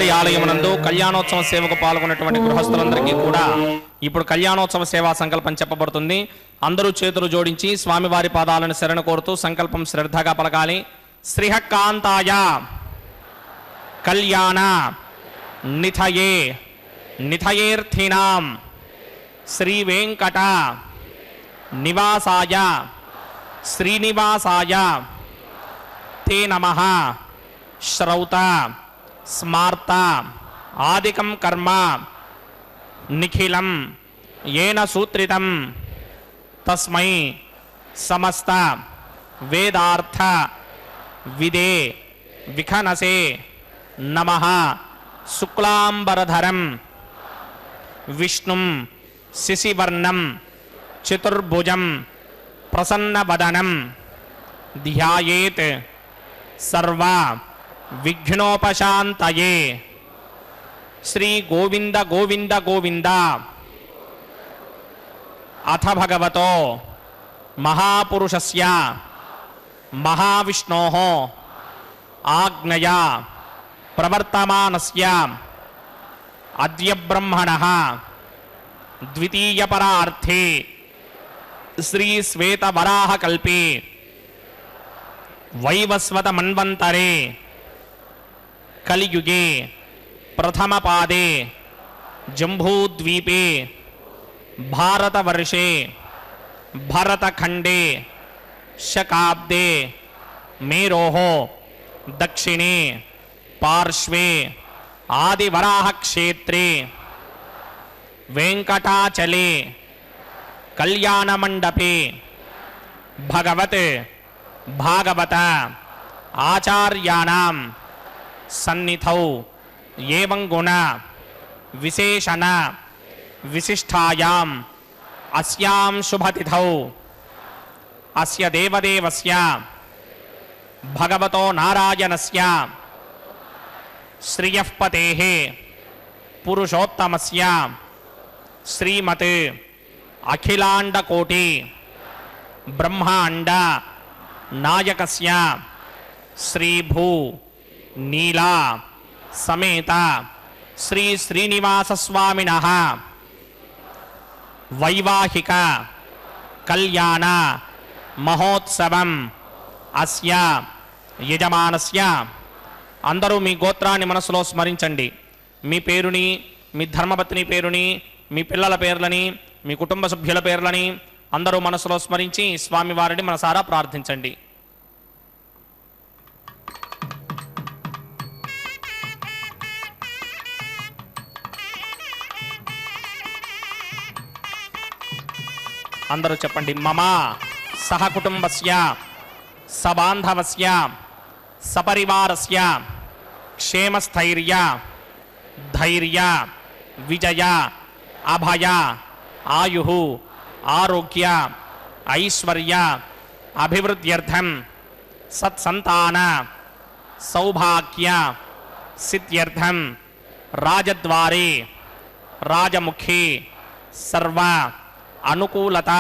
శ్రీవారి ఆలయమునందు కళ్యాణోత్సవ సేవకు పాల్గొన్నటువంటి గృహస్థులందరికీ కూడా ఇప్పుడు కళ్యాణోత్సవ సేవా సంకల్పం చెప్పబడుతుంది. అందరూ చేతులు జోడించి స్వామివారి పాదాలను శరణ కోరుతూ సంకల్పం శ్రద్ధగా పలకాలి. శ్రీహకాంతాయ కళ్యాణ నిథయే నిథయేర్థినాం శ్రీ వెంకట నివాసాయ శ్రీనివాసాయ తే నమః శ్రౌత స్మార్త ఆదికం కర్మ నిఖిలం ఏన సూత్రితం తస్మై సమస్త వేదార్థ విదే విఖనసే నమః శుక్లాంబరధరం విష్ణుం శశివర్ణం చతుర్భుజం ప్రసన్నవదనం ధ్యాయేత్ సర్వ విఘ్నోపశాంతయే. శ్రీ గోవింద గోవింద గోవింద. అథ భగవతో మహాపురుషస్య మహావిష్ణోః ఆజ్ఞయా ప్రవర్తమానస్య అద్య బ్రహ్మణః ద్వితీయపరార్థే శ్రీ శ్వేతవరాహకల్పే వైవస్వత మన్వంతరే కలియుగే ప్రథమపాదే జంబూద్వీపే భారతవర్షే భరతఖండే శకాబ్దే మేరోః దక్షిణే పార్శ్వే ఆదివరాహక్షేత్రే వెంకటాచలే కళ్యాణమండపే భగవత్ భాగవత ఆచార్యాణం సన్నిధౌ ఏవం గుణ విశేషణ విశిష్టాయాం అస్యాం శుభతిథౌ అస్య దేవదేవస్య భగవతో నారాయణస్య శ్రియఃపతేః పురుషోత్తమస్య శ్రీమత్ అఖిలాండకోటి బ్రహ్మాండ నాయకస్య శ్రీభూ నీలా సమేత శ్రీ శ్రీనివాసస్వామినః వైవాహిక కళ్యాణ మహోత్సవం అస్య యజమానస్య. అందరూ మీ గోత్రాన్ని మనసులో స్మరించండి. మీ పేరుని, మీ ధర్మపత్ని పేరుని, మీ పిల్లల పేర్లని, మీ కుటుంబ సభ్యుల పేర్లని అందరూ మనసులో స్మరించి స్వామివారిని మనసారా ప్రార్థించండి. అందరూ చెప్పండి. మమ సహకుటుంబస్య సబాంధవస్య సపరివారస్య క్షేమస్థైర్య ధైర్య విజయ అభయ ఆయుః ఆరోగ్య ఐశ్వర్య అభివృద్ధ్యర్థం సత్సంతాన సౌభాగ్య సిద్ధ్యర్థం రాజద్వారే రాజముఖే సర్వ అనుకూలత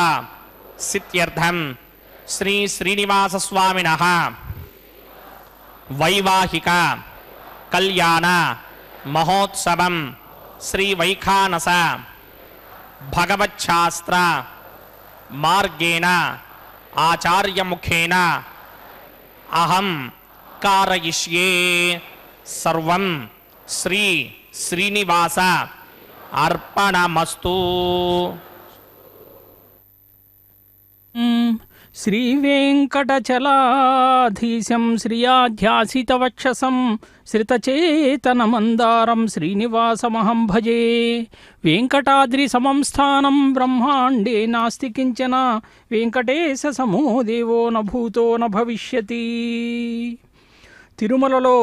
సిద్ధ్యర్థం శ్రీ శ్రీనివాసస్వామినః వైవాహిక కళ్యాణ మహోత్సవం శ్రీ వైఖానస భగవచ్ఛాస్త్ర మార్గేణ ఆచార్యముఖేన అహం కారయిష్యే. సర్వం శ్రీ శ్రీనివాస అర్పణమస్తు. శ్రీవేంకటచలాధీశం శ్రియాధ్యాసితవక్షసం శ్రితచేతనమందారం శ్రీనివాసమహం భజే. వెంకటాద్రి సమం స్థానం బ్రహ్మాండే నాస్తి కించన వెంకటేశ సమో దేవో న భూతో న భవిష్యతి. తిరుమలలో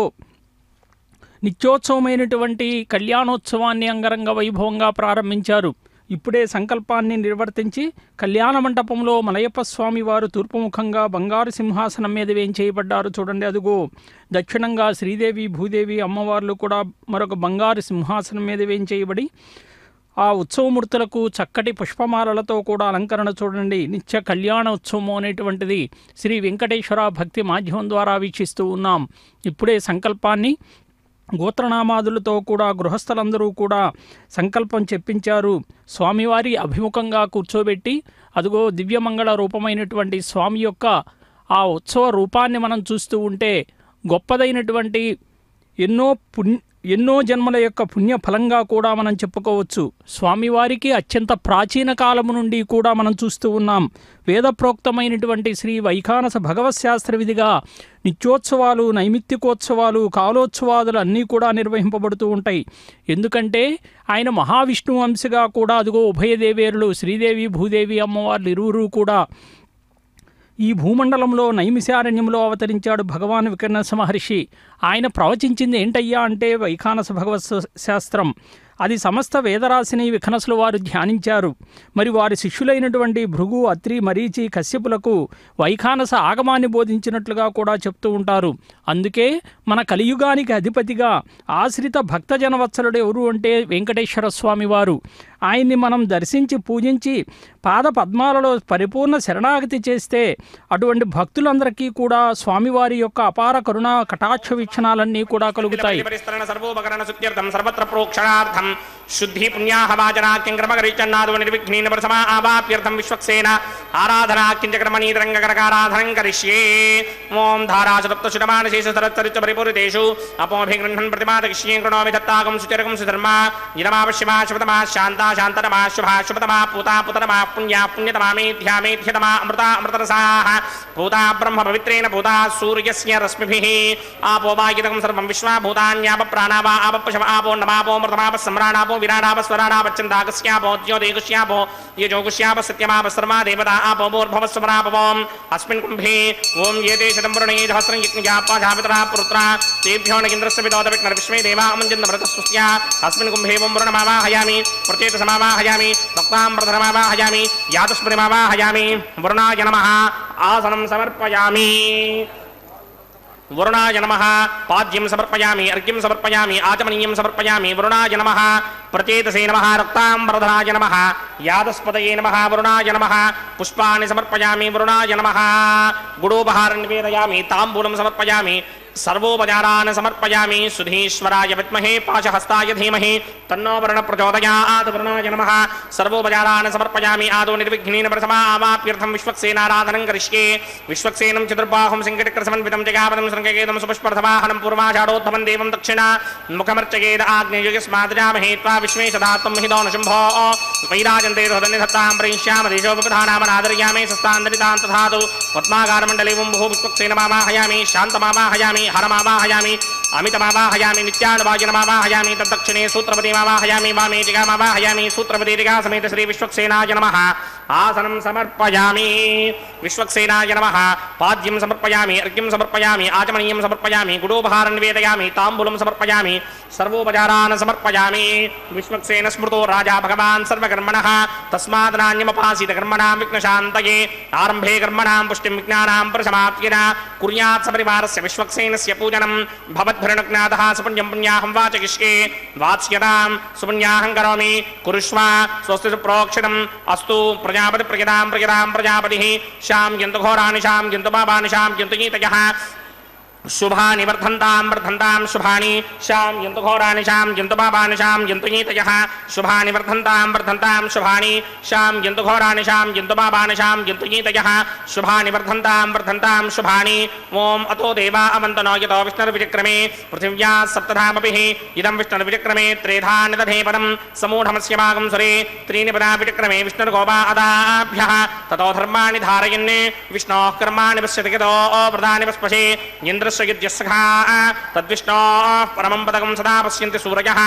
నిత్యోత్సవమైనటువంటి కళ్యాణోత్సవాన్ని అంగరంగ వైభవంగా ప్రారంభించారు. ఇప్పుడే సంకల్పాన్ని నిర్వర్తించి కళ్యాణ మంటపంలో మలయప్ప స్వామి వారు తూర్పుముఖంగా బంగారు సింహాసనం మీద వేంచేయబడ్డారు. చూడండి, అదుగో దక్షిణంగా శ్రీదేవి భూదేవి అమ్మవార్లు కూడా మరొక బంగారు సింహాసనం మీద వేంచేయబడి ఆ ఉత్సవమూర్తులకు చక్కటి పుష్పమాలలతో కూడా అలంకరణ చూడండి. నిత్య కళ్యాణ ఉత్సవం అనేటువంటిది శ్రీ వెంకటేశ్వర భక్తి మాధ్యమం ద్వారా వీక్షిస్తూ ఉన్నాం. ఇప్పుడే సంకల్పాన్ని గోత్రనామాదులతో కూడా గృహస్థులందరూ కూడా సంకల్పం చెప్పించారు. స్వామివారి అభిముఖంగా కూర్చోబెట్టి అదిగో దివ్యమంగళ రూపమైనటువంటి స్వామి యొక్క ఆ ఉత్సవ రూపాన్ని మనం చూస్తూ ఉంటే గొప్పదైనటువంటి ఎన్నో జన్మల యొక్క పుణ్యఫలంగా కూడా మనం చెప్పుకోవచ్చు. స్వామివారికి అత్యంత ప్రాచీన కాలము నుండి కూడా మనం చూస్తూ ఉన్నాం. వేదప్రోక్తమైనటువంటి శ్రీ వైఖానస భగవత్ శాస్త్ర విధిగా నిత్యోత్సవాలు, నైమిత్తికోత్సవాలు, కాలోత్సవాదులు అన్నీ కూడా నిర్వహింపబడుతూ ఉంటాయి. ఎందుకంటే ఆయన మహావిష్ణువు అంశగా కూడా అదిగో ఉభయదేవేరులు శ్రీదేవి భూదేవి అమ్మవార్లు ఇరువురు కూడా ఈ భూమండలంలో నైమిశారణ్యంలో అవతరించాడు భగవాన్ వికర్ణస మహర్షి. ఆయన ప్రవచించింది ఏంటయ్యా అంటే వైఖానస భగవత్ శాస్త్రం. అది సమస్త వేదరాశిని విఖనసులు వారు ధ్యానించారు. మరి వారి శిష్యులైనటువంటి భృగు, అత్రి, మరీచి, కశ్యపులకు వైఖానస ఆగమాన్ని బోధించినట్లుగా కూడా చెప్తూ ఉంటారు. అందుకే మన కలియుగానికి అధిపతిగా ఆశ్రిత భక్తజనవత్సలుడు ఎవరు అంటే వెంకటేశ్వర స్వామి వారు. ఆయన్ని మనం దర్శించి పూజించి పాద పద్మాలలో పరిపూర్ణ శరణాగతి చేస్తే అటువంటి భక్తులందరికీ కూడా స్వామివారి యొక్క అపార కరుణా కటాక్ష వీక్షణాలన్నీ కూడా కలుగుతాయి. శుద్ధి పుణ్యాహవాచనాక్యంక్రమగరీచన్నాదు నిర్విఘ్నేన ప్రసమా ఆవాప్యర్థం విశ్వక్సేన ఆరాధనా కించక్రమణీతరంగకరకారాధనం కరిష్యే. ఓం ధారాశతప్తశుడమానశేష సరచ్చరిచ పరిపూరితేషు అపోభిగృహ్ణన్ ప్రతిమాదకిష్యే కృణోమి దత్తాగం సుచరకం సుధర్మా నిరమావశ్యమా శుభతమా శాంతా శాంతతమా శుభా శుభతమా పూతా పుతతమా పుణ్యా పుణ్యతమా మేధ్యా మేధ్యతమా అమృతా అమృతరసాః పూతా బ్రహ్మ పవిత్రేణ పూతా సూర్యస్య రశ్మిభిః ఆపో వాయుదకం సర్వం విశ్వా భూతాన్యాప ప్రాణావా ఆపపశమ ఆపో నమాపో మృతమాప సమ్రాణాపో విరాడాప స్వరాడాపచ్చందాకస్యాపో జ్యోతిగుష్యాపో యజోగుష్యాప సత్యమాప సర్వా దేవతా ఆపో భూర్భవస్వరాపవం అస్మిన్ కుంభే ఓం ఏతే శతం వరుణే సహస్రం యజ్ఞాపాజాపితరా పురుత్రా తేభ్యో నగింద్రస్య విదోదవిఘ్న విశ్వే దేవా అమంజన్న వ్రతస్వస్య అస్మిన్ కుంభే ఓం వరుణమావాహయామి ప్రచేత సమావాహయామి భక్తాంబరధరమావాహయామి యాతస్మృతిమావాహయామి వరుణాయ నమః ఆసనం సమర్పయామి. వరుణాయ నమః పాద్యం సమర్పయామి, అర్ఘ్యం సమర్పయామి, ఆచమనీయం సమర్పయామి. వరుణాయ నమః ప్రచేతసే నమః రక్తాంబరధరాయ నమః యాదస్పదయే నమః వరుణాయ నమః పుష్పాన్ని సమర్పయామి. వరుణాయ నమః గుడోపహారం నివేదయామి, తాంబూలం సమర్పయామి, సర్వోపచారాన్ సమర్పయామి. సుధీశ్వరాయ విద్మహే పాశహస్తాయ ధీమహి తన్నో వరుణ ప్రచోదయాత్. వరుణాయ నమః సర్వోపచారాన్ సమర్పయామి. ఆదో నిర్విఘ్నేన ప్రసమా ఆవాప్యర్థం విశ్వక్సేనారాధనం కరిష్యే. విశ్వక్సేనం చతుర్బాహుం సింకటిక్ర సమన్వితం జగాపదం శృంగకేతం సుపుష్పర్ధవాహనం పూర్వాషాఢోత్తమం దేవం దక్షిణ ముఖమర్చకేద ఆగ్నేయుగస్మాద్రామహే త్వా విశ్వేశదాత్తం హిదోన శంభో వైరాజంతే హృదన్యధత్తాం ప్రయిష్యామ దేశోపధానామనాదర్యామే సస్తాందరితాం తథాతు. పద్మాగారమండలేవం భూ విశ్వక్సేనమావాహయామి, శాంతమావాహయామి, హరమావాహయామి, అమితమావాహయామి, నిత్యానుభాజనమావాహయామి. తద్దక్షిణే సూత్రపతిమావాహయామి, వామే జిగామావాహయామి. సూత్రపతిగా సమేత శ్రీ విశ్వక్సేనాయ నమః ఆసనం సమర్పయామి. విశ్వక్సేనాయ నమః పాద్యం సమర్పయామి, అర్ఘ్యం సమర్పయామి, ఆచమనీయం సమర్పయామి, గుడోపహారం నివేదయామి, తాంబూలం సమర్పయామి, సర్వోపచారాన్ సమర్పయామి. విశ్వక్సేన స్మృతో రాజా భగవాన్ సర్వకర్మణః తస్మాద్ నాణ్యమపాసిత కర్మణాం విఘ్నశాంతయే. ఆరంభే కర్మణాం పుష్టిం విజ్ఞానాం ప్రసమాప్తిన కుర్యాత్ సపరివారస్య విశ్వక్సేనస్య పూజనం భవద్భరణజ్ఞాతః సుపుణ్యం పుణ్యాహం వాచకిష్యే. వాచ్యతాం సుపుణ్యాహం కరోమి కురుష్వ స్వస్తి ప్రోక్షణం అస్తు. ప్రజాపతి ప్రజదాం ప్రజదాం ప్రజాపతిః శాం యంతు ఘోరాని శాం యంతు పాపాని శాం యంతు గీతయః. శుభాని వర్ధంతాం వర్ధంతాం శుభాని శాం యంతు ఘోరాని శాం యంతు పాపాని శాం యంతు గీతయః. శుభాని వర్ధంతాం వర్ధంతాం శుభాని శాం యంతు ఘోరాని శాం యంతు పాపాని శాం యంతు గీతయః. శుభాని వర్ధంతాం వర్ధంతాం శుభాని. ఓం అతో దేవా అవంతనో యతో విష్ణుర్విచక్రమే పృథివ్యా సప్తధామభిః ఇదం విష్ణుర్విచక్రమే త్రేధా నిదధే పదం సమూఢమస్య భాగం సురే త్రీణి పదా విచక్రమే విష్ణుర్గోపా అదాభ్యః. తతో ధర్మాణి ధారయన్ విష్ణోః కర్మాణి పశ్యతి యతో ప్రధాని పస్పశే. ఇంద్ర తద్విష్ణోః పరమం పదకం సదా పశ్యంతి సూరయః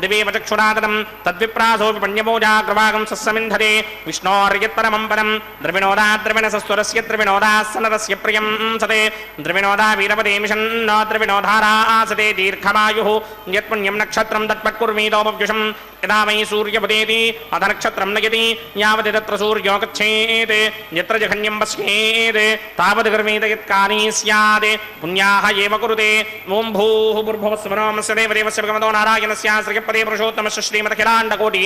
దివేవ చక్షురాదనం తద్విప్రాసోపి పణ్యమోజాగ్రవాగం సస్సమింధతే. విష్ణోర్యత్పరమం పదం ద్రవిణోదా ద్రవిణసస్వరస్య ద్రవిణోదాస్సనరస్య ప్రియం సతే. ద్రవిణోదా వీరపదే మిషన్నో ద్రవిణోధారాసతే దీర్ఘమాయుః. యత్పుణ్యం నక్షత్రం తత్పట్కుర్మీతోపవ్యుషం యదా వై సూర్యపదేతి అథ నక్షత్రం నయతి యావది తత్ర సూర్యో గచ్ఛేత్. యత్ర జఘన్యం పశ్యేత్ తావద్ కర్మేత యత్కారీ స్యాత్. పుణ్యాః ఏవ కురుతే. ఓం భూః భుర్భువః స్వః నమః దేవదేవస్య భగవతో నారాయణస్య శ్రీపదే పురుషోత్తమస్య శ్రీమదఖిలాండకోటి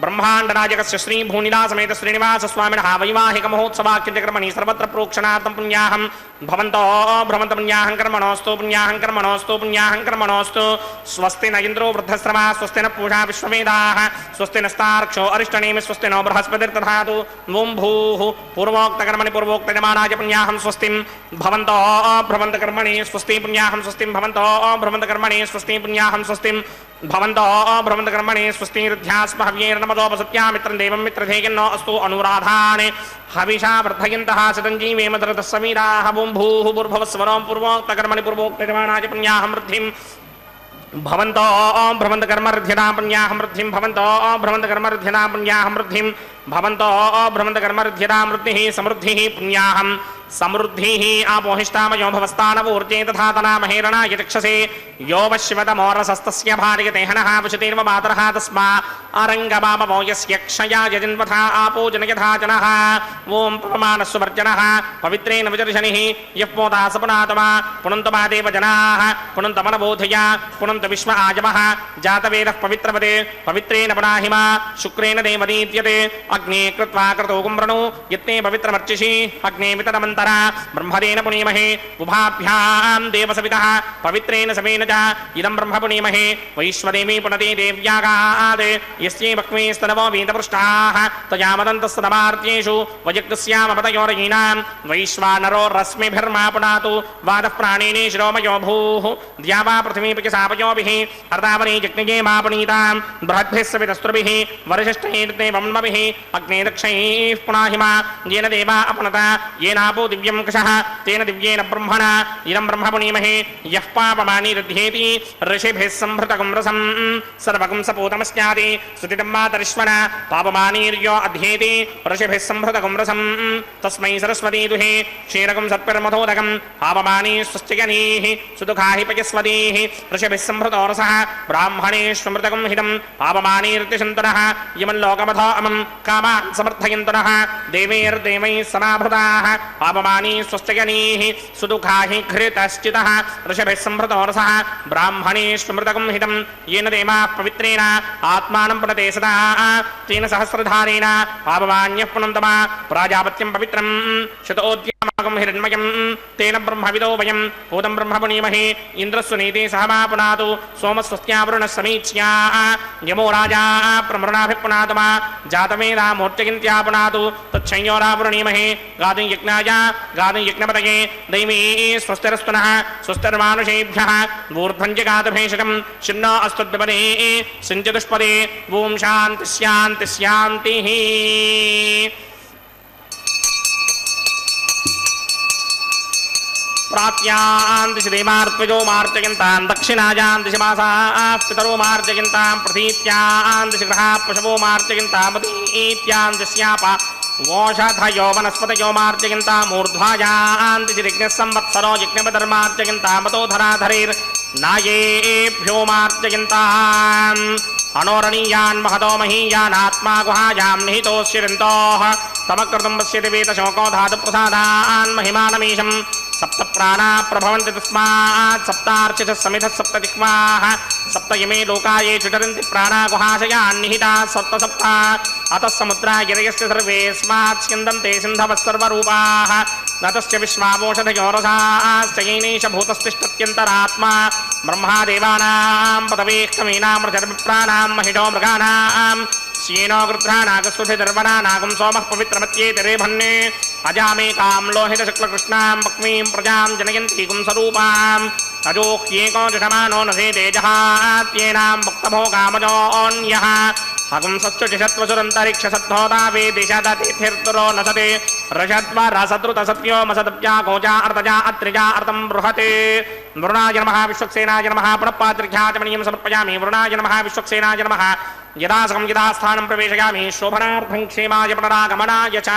బ్రహ్మాండనాయకస్య శ్రీ భూనిలా సమేత శ్రీనివాస స్వామినః వైవాహిక మహోత్సవాఖ్యకర్మణి సర్వత్ర ప్రోక్షణార్థం పుణ్యాహం భవంతో భ్రమంత పుణ్యాహం కర్మణోస్తు పుణ్యాహం కర్మణోస్తు పుణ్యాహం కర్మణోస్తు స్వస్తి న ఇంద్రో వృద్ధశ్రవా స్వస్తి న పూషా విశ్వవేదాః స్వస్తి నస్తార్క్షో అరిష్టనేమి స్వస్తి నో బృహస్పతిర్దధాతు ఓం భూః పూర్వోక్తకర్మణి పూర్వోక్తయమానాయ పుణ్యాహం స్వస్తిం భవంతో భ్రమంత కర్మణి స్వస్తి పుణ్యాహం స్వస్తిం భవంతో భ్రమంత కర్మణి స్వస్తి పుణ్యాహం స్వస్తిం భవంతో భ్రమంత కర్మణి స్వస్తి రుధ్యాస్మ హవ్యేర్నమదోపసత్యామిత్రం దేవం మిత్రధేయన్నో అస్తు అనురాధానే హవిషా వర్ధయంతః శతంజీవేమ దరతః సమీరాః ఓం భూః భూర్భువస్వరం పూర్వోక్తకర్మణి పూర్వోక్తయమానాయ పుణ్యాహం వృద్ధిం భవంతో భ్రమంత కర్మర్ధ్యనాం పుణ్యాహం వృద్ధిం భవంతో భ్రమంత కర్మర్ధ్యనాం పుణ్యాహం వృద్ధిం భవంతో భ్రమంత కర్మర్ధ్యనాం వృద్ధిః సమృద్ధిః పుణ్యాహం సమృద్ధిః ఆపోహిష్టామయో భవస్థానవూర్జే తథా తనామహేరణాయ చక్షసే యో వశ్యవతమోరసస్తస్య భార్యతే హనః వశతేర్వ మాతరః తస్మా అరంగమామవో యస్య క్షయాయ జన్వథా ఆపో జనయథా జనః ఓం పవమానస్సువర్జనః పవిత్రేణ విజర్షణిః యః పోతా సపునాతమా పునంతమా దేవ జనాః పునంతమనబోధయ పునంత విశ్వ ఆజమః జాతవేదః పవిత్రవదే పవిత్రేణ పునాహిమా శుక్రేణ దేవదీత్యతే అగ్నే కృత్వా క్రతో కుమ్రణో యత్నే పవిత్రమర్చిషి అగ్నే వితరమంతర బ్రహ్మదేన పునీమహే ఉభాభ్యాం దేవసవితః పవిత్రేణ సవేన చ ఇదం బ్రహ్మ పునీమహే వైశ్వదేవీ పునతే దేవ్యాగాద్ యస్యై భక్ష్మే స్తనవో వీతపృష్టాః తయామదంతస్తనమార్త్యేషు వయక్తస్యామపతయోరయీనాం వైశ్వానరో రశ్మిభిర్మా పునాతు వాదః ప్రాణేనే శిరోమయో భూః ద్యావా పృథివీపి సాపయోభిః అర్తావనే జగ్నిజే మా పునీతాం బృహద్భిः సవితస్త్రుభిः వరిష్ఠైర్దేవమ్నభిः అగ్నే దక్షైః పునాహిమా येन देवा अपनता येनापो दिव्यं कषः तेन दिव्येन ब्रह्मणा इदं ब्रह्म पुनीमहे यः पापमानिरुध्येति ऋषिभिः संभृतकं रसं सर्वकं सपूतमस्याति सुतितं मातरिश्वना पापमानीर्यो अध्येति ऋषिभिः संभृतकं रसं तस्मै सरस्वती दुहे क्षीरकं सत्पिर्मथोदकं पापमानी स्वस्तिगनीः सुदुःखाहि पयस्वतीः ऋषिभिः संभृतो रसः ब्राह्मणेष्वमृतकं हितं पापमानीर्तिशन्तनः यमल्लोकमथो अमं कामान् समर्थयन्तनः देवैर्देवैः समाभृताः पापमानी स्वस्तिगनीः सुदुःखाहि घृतश्चितः ऋषभिः संभृतो रसः ब्राह्मणेष्वमृतकं हितं येन देवाः पवित्रेण आत्मानं पुनते सदा तेन सहस्रधारेण पापमान्यः पुनन्तमा प्राजापत्यं पवित्रं शतोद्यमकं हिरण्मयं तेन ब्रह्मविदो वयं भूतं ब्रह्म पुनीमहे इन्द्रस्वनीते सह मा पुनातु सोमस्वस्त्यावरुणः समीच्या यमो राजा प्रमृणाभिः पुनातमा जातवेदा मूर्तिगिन्त्या पुनातु तच्छंयोरावृणीमहे गादुं यज्ञाय गादुं यज्ञपतये दैवी स्वस्तिरस्तुनः स्वस्तिर्मानुषेभ्यः ऊर्ध्वञ्जगातभेषजं शिन्नो अस्तुद्विपदे सिञ्चतुष्पदे ॐ शान्ति शान्ति शान्तिः प्राप्यां दिशि देवार्त्वजो मार्जयन्तां दक्षिणायां दिशि मासाः पितरो मार्जयन्तां प्रतीत्यां दिशि गृहाः पशवो मार्जयन्तां मतीत्यां दिश्यापा वोषधयो वनस्पतयो मार्जयन्तां मूर्ध्वायां दिशि ऋग्नः संवत्सरो यज्ञपदर्मार्जयन्तां मतो धराधरेर्नायेभ्यो मार्जयन्ताम् अनोरणीयान् महतो महीयानात्मा गुहायां निहितोऽस्यरन्तोः तमकृतं पश्यति वेदशोको धातुप्रसादान् महिमानमीशम् सप्त प्राणा प्रभवन्ति तस्मात् सप्तार्चितः समिधः सप्त जिह्वाः सप्त इमे लोकाये चुचरन्ति प्राणा गुहाशयान् निहिताः सप्त सप्त अतः समुद्रा गिरयस्य सर्वेऽस्मात् स्यन्दन्ते सिन्धवः सर्वरूपाः नतस्य विश्वावोषधयो रसाश्च येनैष भूतस्तिष्ठत्यन्तरात्मा ब्रह्मादेवानां पदवेः कवीनामृतर्विप्राणां महिषो मृगाणां श्येनो गृध्रानागस्वधिर्वणानागं सोमः पवित्रमत्येतिरेभन्ने अजामेकां लोहितशुक्लकृष्णां पक्वीं प्रजां जनयन्तीकुं स्वरूपाम् अजोह्येको जुषमानो न सेतेजहात्येनां भक्तभोगामजोऽन्यः हगुंसच्युचिषत्वसुरन्तरिक्षसद्धोदा वेदिशदतिथिर्तुरो न सते रषद्वरसद्रुतसत्यो मसदप्या गोजा अर्तजा अत्रिजा अर्तं बृहते वरुणाय नमः विश्वक्सेनाय नमः पुनः पात्रिख्याचमणीयं समर्पयामि वरुणाय नमः विश्वक्सेनाय नमः यदा सकं यदा स्थानं प्रवेशयामि शोभनार्थं क्षेमाय पुनरागमनाय च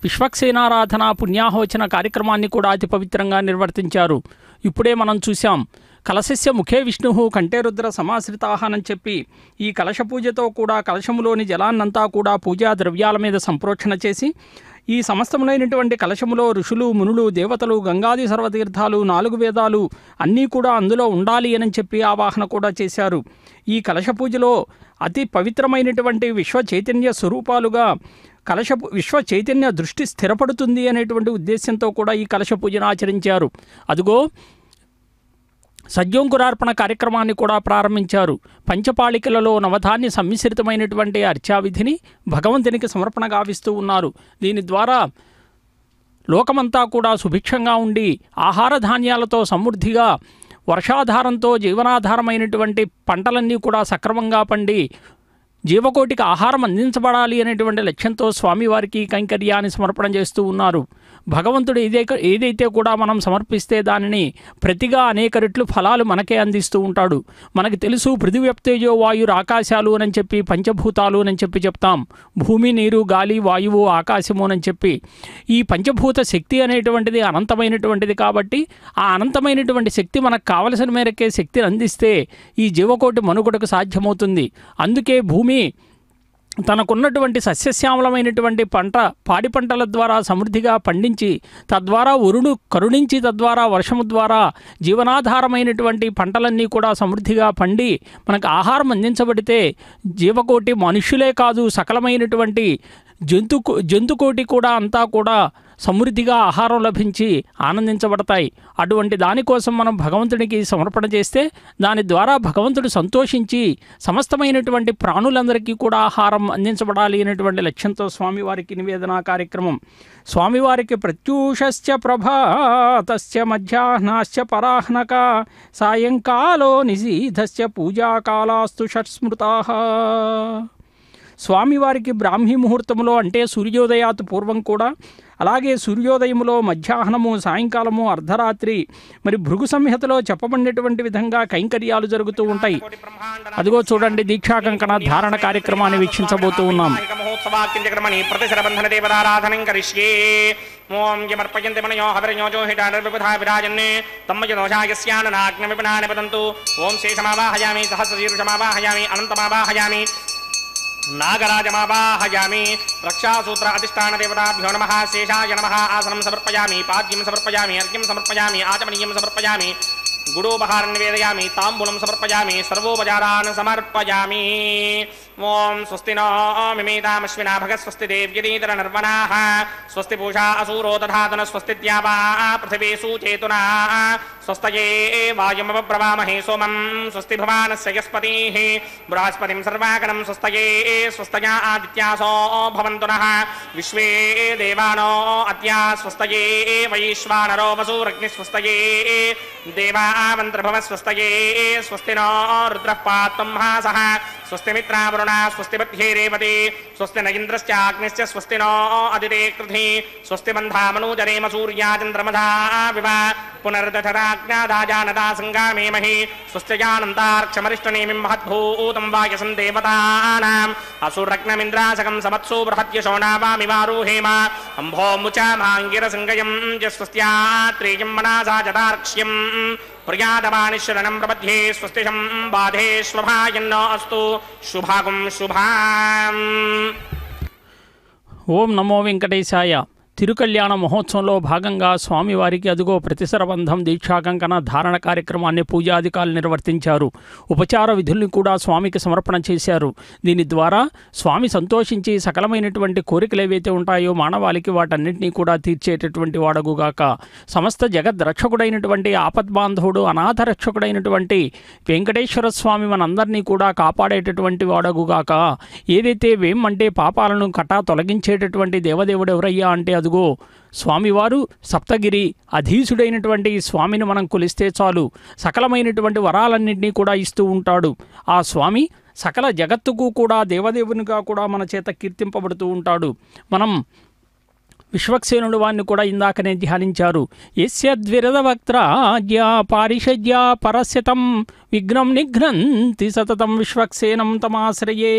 విశ్వక్సేనారాధన పుణ్యాహోచన కార్యక్రమాన్ని కూడా అతి పవిత్రంగా నిర్వర్తించారు. ఇప్పుడే మనం చూసాం కలశస్య ముఖే విష్ణు కంఠే రుద్ర సమాశ్రితాహనని చెప్పి ఈ కలశ పూజతో కూడా కలశములోని జలాన్నంతా కూడా పూజా ద్రవ్యాల మీద సంప్రోక్షణ చేసి ఈ సమస్తములైనటువంటి కలశములో ఋషులు మునులు దేవతలు గంగాది సర్వతీర్థాలు 4 వేదాలు అన్నీ కూడా అందులో ఉండాలి అని చెప్పి ఆవాహన కూడా చేశారు. ఈ కలశ పూజలో అతి పవిత్రమైనటువంటి విశ్వ చైతన్య స్వరూపాలుగా విశ్వ చైతన్య దృష్టి స్థిరపడుతుంది అనేటువంటి ఉద్దేశంతో కూడా ఈ కలశ పూజను ఆచరించారు. అదిగో సద్యోంకురార్పణ కార్యక్రమాన్ని కూడా ప్రారంభించారు. పంచపాళికలలో నవధాన్య సమ్మిశ్రితమైనటువంటి అర్చావిధిని భగవంతునికి సమర్పణ గావిస్తూ ఉన్నారు. దీని ద్వారా లోకమంతా కూడా సుభిక్షంగా ఉండి ఆహార ధాన్యాలతో సమృద్ధిగా వర్షాధారంతో జీవనాధారమైనటువంటి పంటలన్నీ కూడా సక్రమంగా పండి జీవకోటికి ఆహారం అందించబడాలి అనేటువంటి లక్ష్యంతో స్వామివారికి కైంకర్యాన్ని సమర్పణ చేస్తూ ఉన్నారు. భగవంతుడు ఏదైతే కూడా మనం సమర్పిస్తే దానిని ప్రతిగా అనేక రెట్లు ఫలాలు మనకే అందిస్తూ ఉంటాడు. మనకి తెలుసు పృథివ్యప్తేజో వాయురు ఆకాశాలు అని చెప్పి పంచభూతాలు అని చెప్పి చెప్తాం. భూమి, నీరు, గాలి, వాయువు, ఆకాశము అని చెప్పి ఈ పంచభూత శక్తి అనేటువంటిది అనంతమైనటువంటిది. కాబట్టి ఆ అనంతమైనటువంటి శక్తి మనకు కావలసిన మేరకే శక్తిని అందిస్తే ఈ జీవకోటి మనుగడకు సాధ్యమవుతుంది. అందుకే భూమి తనకున్నటువంటి సస్యశ్యామలమైనటువంటి పాడి పంటల ద్వారా సమృద్ధిగా పండించి తద్వారా వరుడు కరుణించి తద్వారా వర్షము ద్వారా జీవనాధారమైనటువంటి పంటలన్నీ కూడా సమృద్ధిగా పండి మనకు ఆహారం అందించబడితే జీవకోటి మనుష్యులే కాదు సకలమైనటువంటి జంతుకోటి కూడా అంతా కూడా సమృద్ధిగా ఆహారం లభించి ఆనందించబడతాయి. అటువంటి దానికోసం మనం భగవంతుడికి సమర్పణ చేస్తే దాని ద్వారా భగవంతుడు సంతోషించి సమస్తమైనటువంటి ప్రాణులందరికీ కూడా ఆహారం అందించబడాలి అనేటువంటి లక్ష్యంతో స్వామివారికి నివేదన కార్యక్రమం. స్వామివారికి ప్రత్యూషశ్చ ప్రభాతశ్చ మధ్యాహ్నాశ్చ పరాహ్నక సాయంకాలో నిశీధశ్చ పూజాకాలాస్తు షట్స్మృతాః. స్వామివారికి బ్రాహ్మీ ముహూర్తంలో అంటే సూర్యోదయాత్ పూర్వం కూడా, అలాగే సూర్యోదయములో, మధ్యాహ్నము, సాయంకాలము, అర్ధరాత్రి మరి భృగు సంహితలో చెప్పబడినటువంటి విధంగా కైంకర్యాలు జరుగుతూ ఉంటాయి. అదిగో చూడండి, దీక్షాకంకణ ధారణ కార్యక్రమాన్ని వీక్షించబోతూ ఉన్నాం. నాగరాజమావాహయామి. రక్షాసూత్ర అధిష్టాన దేవతాభ్యో నమః. శేషాయ నమః. ఆసనం సమర్పయామి. పాద్యం సమర్పయామి. అర్ఘ్యం సమర్పయామి. ఆచమనీయం సమర్పయామి. గుడోపహారం నివేదయామి. తాంబూలం సమర్పయామి. సర్వోపచారాన్ సమర్పయామి. ఓం స్వస్తి నో మిమేతామశ్వినా భగ స్వస్తి దేవ్యదీతర నర్వణాః స్వస్తి పూషా అసూరో దధాతన స్వస్తి త్యావా పృథివీ సూచేతునా స్వస్తయే వాయుమబ్రవామహే సోమం స్వస్తి భవానస్య యస్పతిః బృహస్పతిం సర్వాగణం స్వస్తయే స్వస్తయా ఆదిత్యాసో భవంతు నః విశ్వే దేవానో అద్యా స్వస్తయే వైశ్వానరో వసూరగ్ని స్వస్తయే దేవామంత్రభవ స్వస్తయే స్వస్తి నో రుద్రః పాత్వం మహాసః స్వస్తి మిత్రావరుణ స్వస్తి బధ్యే రేవతి స్వస్తి న ఇంద్రశ్చాగ్నిశ్చ స్వస్తి నో అదితే కృధి స్వస్తి బంధామనూజరేమ సూర్యాచంద్రమధా వివ పునర్దఠరాజ్ఞాదాజానదా సంగామేమహి స్వస్త్యజానంతార్క్షమరిష్టనేమిం మహద్భూతం వాయసం దేవతానాం అసురగ్నమింద్రాసకం సమత్సూ బృహత్యశోణావామివారూహేమ అంభోముచామాంగిరసంగయం స్వస్త్యాత్రేయం మనాసా జదార్క్ష్యం ప్రియాదమానిశరణం ప్రపద్యే స్వస్తిషం బాధేష్వభాయన్నో అస్తు శుభాగం శుభాం. ఓం నమో వెంకటేశాయ. తిరుకళ్యాణ మహోత్సవంలో భాగంగా స్వామివారికి అదుగో ప్రతిసరబంధం దీక్షాకంకణ ధారణ కార్యక్రమాన్ని పూజాధికారులు నిర్వర్తించారు. ఉపచార విధుల్ని కూడా స్వామికి సమర్పణ చేశారు. దీని ద్వారా స్వామి సంతోషించి సకలమైనటువంటి కోరికలు ఏవైతే ఉంటాయో మానవాళికి వాటన్నింటినీ కూడా తీర్చేటటువంటి వాడగుగాక. సమస్త జగద్రక్షకుడైనటువంటి ఆపద్బాంధవుడు అనాథరక్షకుడైనటువంటి వెంకటేశ్వర స్వామి మనందరినీ కూడా కాపాడేటటువంటి వాడగుగాక. ఏదైతే వేమ్మంటే పాపాలను కటా తొలగించేటటువంటి దేవదేవుడు ఎవరయ్యా అంటే అదుగో స్వామివారు సప్తగిరి అధీసుడైనటువంటి స్వామిని మనం కొలిస్తే చాలు సకలమైనటువంటి వరాలన్నింటినీ కూడా ఇస్తూ ఉంటాడు. ఆ స్వామి సకల జగత్తుకు కూడా దేవదేవునిగా కూడా మన చేత కీర్తింపబడుతూ ఉంటాడు. మనం విశ్వక్సేనుడు వారిని కూడా ఇందాకనే ధ్యానించారు. యస్య ద్విరదవక్త్రాజ్య పారిషజ్య పరస్యతం విఘ్నం నిఘ్నంతి సతతం విశ్వక్సేనం తమాశ్రయే.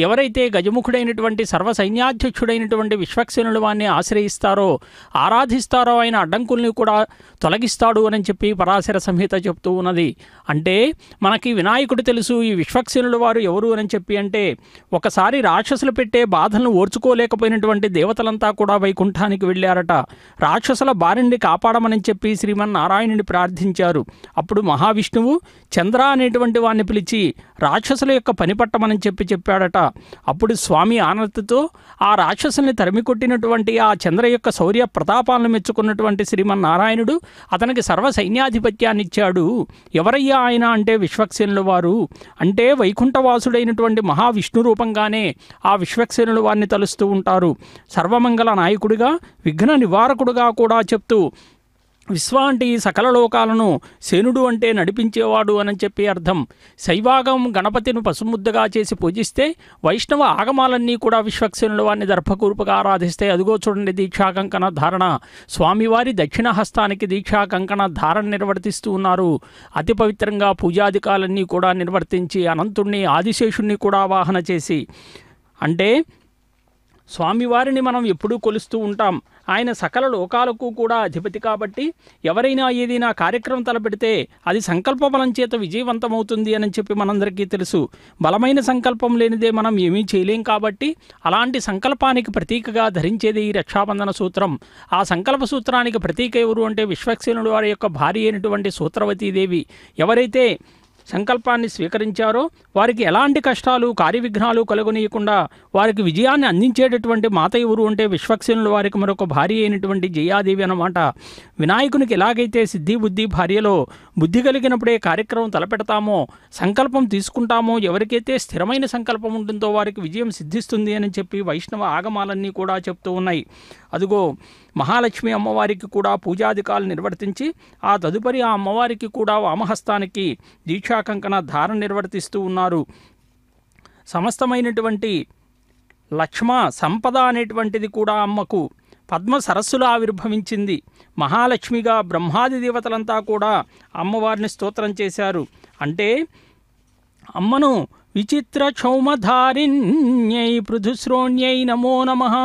ఎవరైతే గజముఖుడైనటువంటి సర్వసైన్యాధ్యక్షుడైనటువంటి విశ్వక్సేనుడు వారిని ఆశ్రయిస్తారో, ఆరాధిస్తారో ఆయన అడ్డంకుల్ని కూడా తొలగిస్తాడు అని చెప్పి పరాశర సంహిత చెప్తూ ఉన్నది. అంటే మనకి వినాయకుడు తెలుసు, ఈ విశ్వక్సేనుడు వారు ఎవరు అని చెప్పి అంటే, ఒకసారి రాక్షసులు పెట్టే బాధలను ఓర్చుకోలేకపోయినటువంటి దేవతలంతా కూడా వైకుంఠానికి వెళ్ళారట. రాక్షసుల బారిని కాపాడమని చెప్పి శ్రీమన్నారాయణుని ప్రార్థించారు. అప్పుడు మహావిష్ణువు చంద్ర అనేటువంటి వాడిని పిలిచి రాక్షసుల యొక్క పని పట్టమని చెప్పాడట. అప్పుడు స్వామి ఆనతితో ఆ రాక్షసుల్ని తరిమి కొట్టినటువంటి ఆ చంద్ర యొక్క శౌర్య ప్రతాపాలను మెచ్చుకున్నటువంటి శ్రీమన్నారాయణుడు అతనికి సర్వ సైన్యాధిపత్యాన్ని ఇచ్చాడు. ఎవరయ్యా ఆయన అంటే విశ్వక్సేనుల వారు. అంటే వైకుంఠవాసుడైనటువంటి మహావిష్ణు రూపంగానే ఆ విశ్వక్సేనుల వారిని తలుస్తూ ఉంటారు. సర్వమంగళ నాయకుడిగా, విఘ్న నివారకుడుగా కూడా చెప్తూ, విశ్వ అంటే ఈ సకల లోకాలను, సేనుడు అంటే నడిపించేవాడు అని చెప్పి అర్థం. శైవాగం గణపతిని పసుముద్దగా చేసి పూజిస్తే, వైష్ణవ ఆగమాలన్నీ కూడా విశ్వక్సేనుల వారిని దర్భకూర్పుగా ఆరాధిస్తే, అదిగో చూడండి దీక్షా కంకణ ధారణ. స్వామివారి దక్షిణ హస్తానికి దీక్షా కంకణ ధారణ నిర్వర్తిస్తూ ఉన్నారు. అతి పవిత్రంగా పూజాధికాలన్నీ కూడా నిర్వర్తించి అనంతుణ్ణి ఆదిశేషుణ్ణి కూడా ఆవాహన చేసి, అంటే స్వామివారిని మనం ఎప్పుడూ కొలుస్తూ ఉంటాం. ఆయన సకల లోకాలకు కూడా అధిపతి కాబట్టి ఎవరైనా ఏదైనా కార్యక్రమం తలపెడితే అది సంకల్ప బలం చేత విజయవంతమవుతుంది అని చెప్పి మనందరికీ తెలుసు. బలమైన సంకల్పం లేనిదే మనం ఏమీ చేయలేం కాబట్టి అలాంటి సంకల్పానికి ప్రతీకగా ధరించేది ఈ రక్షాబంధన సూత్రం. ఆ సంకల్ప సూత్రానికి ప్రతీక ఎవరు అంటే విశ్వక్సేనుడు వారి యొక్క భార్య అయినటువంటి సూత్రవతీదేవి. ఎవరైతే సంకల్పాన్ని స్వీకరించారో వారికి ఎలాంటి కష్టాలు, కార్యవిఘ్నాలు కలుగనీయకుండా వారికి విజయాన్ని అందించేటటువంటి మాత ఎవరు అంటే విశ్వక్సేనుల వారికి మరొక భార్య అయినటువంటి జయాదేవి అన్నమాట. వినాయకునికి ఎలాగైతే సిద్ధి బుద్ధి భార్యలో బుద్ధి కలిగినప్పుడే కార్యక్రమం తలపెడతామో, సంకల్పం తీసుకుంటామో, ఎవరికైతే స్థిరమైన సంకల్పం ఉంటుందో వారికి విజయం సిద్ధిస్తుంది అని చెప్పి వైష్ణవ ఆగమాలన్నీ కూడా చెప్తూ ఉన్నాయి. అదిగో మహాలక్ష్మి అమ్మవారికి కూడా పూజాధికాలు నిర్వర్తించి ఆ తదుపరి ఆ అమ్మవారికి కూడా వామహస్తానికి దీక్షా కంకణ ధారణ నిర్వర్తిస్తూ ఉన్నారు. సమస్తమైనటువంటి లక్ష్మ సంపద అనేటువంటిది కూడా అమ్మకు పద్మ సరస్సులో ఆవిర్భవించింది. మహాలక్ష్మిగా బ్రహ్మాది దేవతలంతా కూడా అమ్మవారిని స్తోత్రం చేశారు. అంటే అమ్మను విచిత్ర క్షౌమధారిణ్యై పృథుశ్రోణ్యై నమో నమః,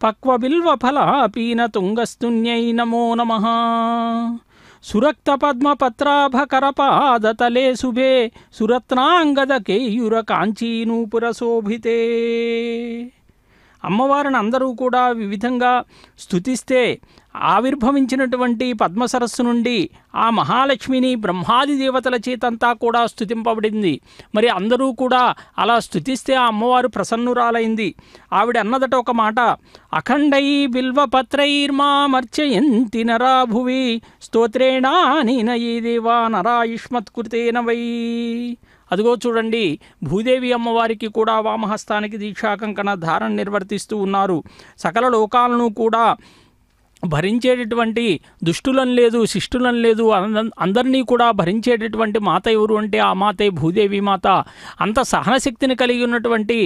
పక్వ బిల్వ ఫలాపీన తుంగస్తున్యై నమో నమః, సురక్త పద్మ పత్రాభకరపాదతలే శుభే సురత్నాంగద కేయూర కాంచీనూపుర శోభితే. అమ్మవారిని అందరూ కూడా వివిధంగా స్తుతిస్తే ఆవిర్భవించినటువంటి పద్మసరస్సు నుండి ఆ మహాలక్ష్మిని బ్రహ్మాది దేవతల చేతంతా కూడా స్తుతింపబడింది. మరి అందరూ కూడా అలా స్తుతిస్తే ఆ అమ్మవారు ప్రసన్నురాలైంది. ఆవిడ అన్నదట ఒక మాట, అఖండై బిల్వపత్రైర్మామర్చయంతి నరా భువి స్తోత్రేణానీనయీ దేవా నరాయుష్మత్కృతేన వై. అదిగో చూడండి, భూదేవి అమ్మవారికి కూడా వామహస్తానికి దీక్షాకంకణ ధారణ నిర్వర్తిస్తూ ఉన్నారు. సకల లోకాలను కూడా భరించేటటువంటి దుష్టులను లేదు, శిష్టులను లేదు, అందరినీ కూడా భరించేటటువంటి మాత ఎవరు అంటే ఆ మాతే భూదేవి మాత. అంత సహనశక్తిని కలిగి ఉన్నటువంటి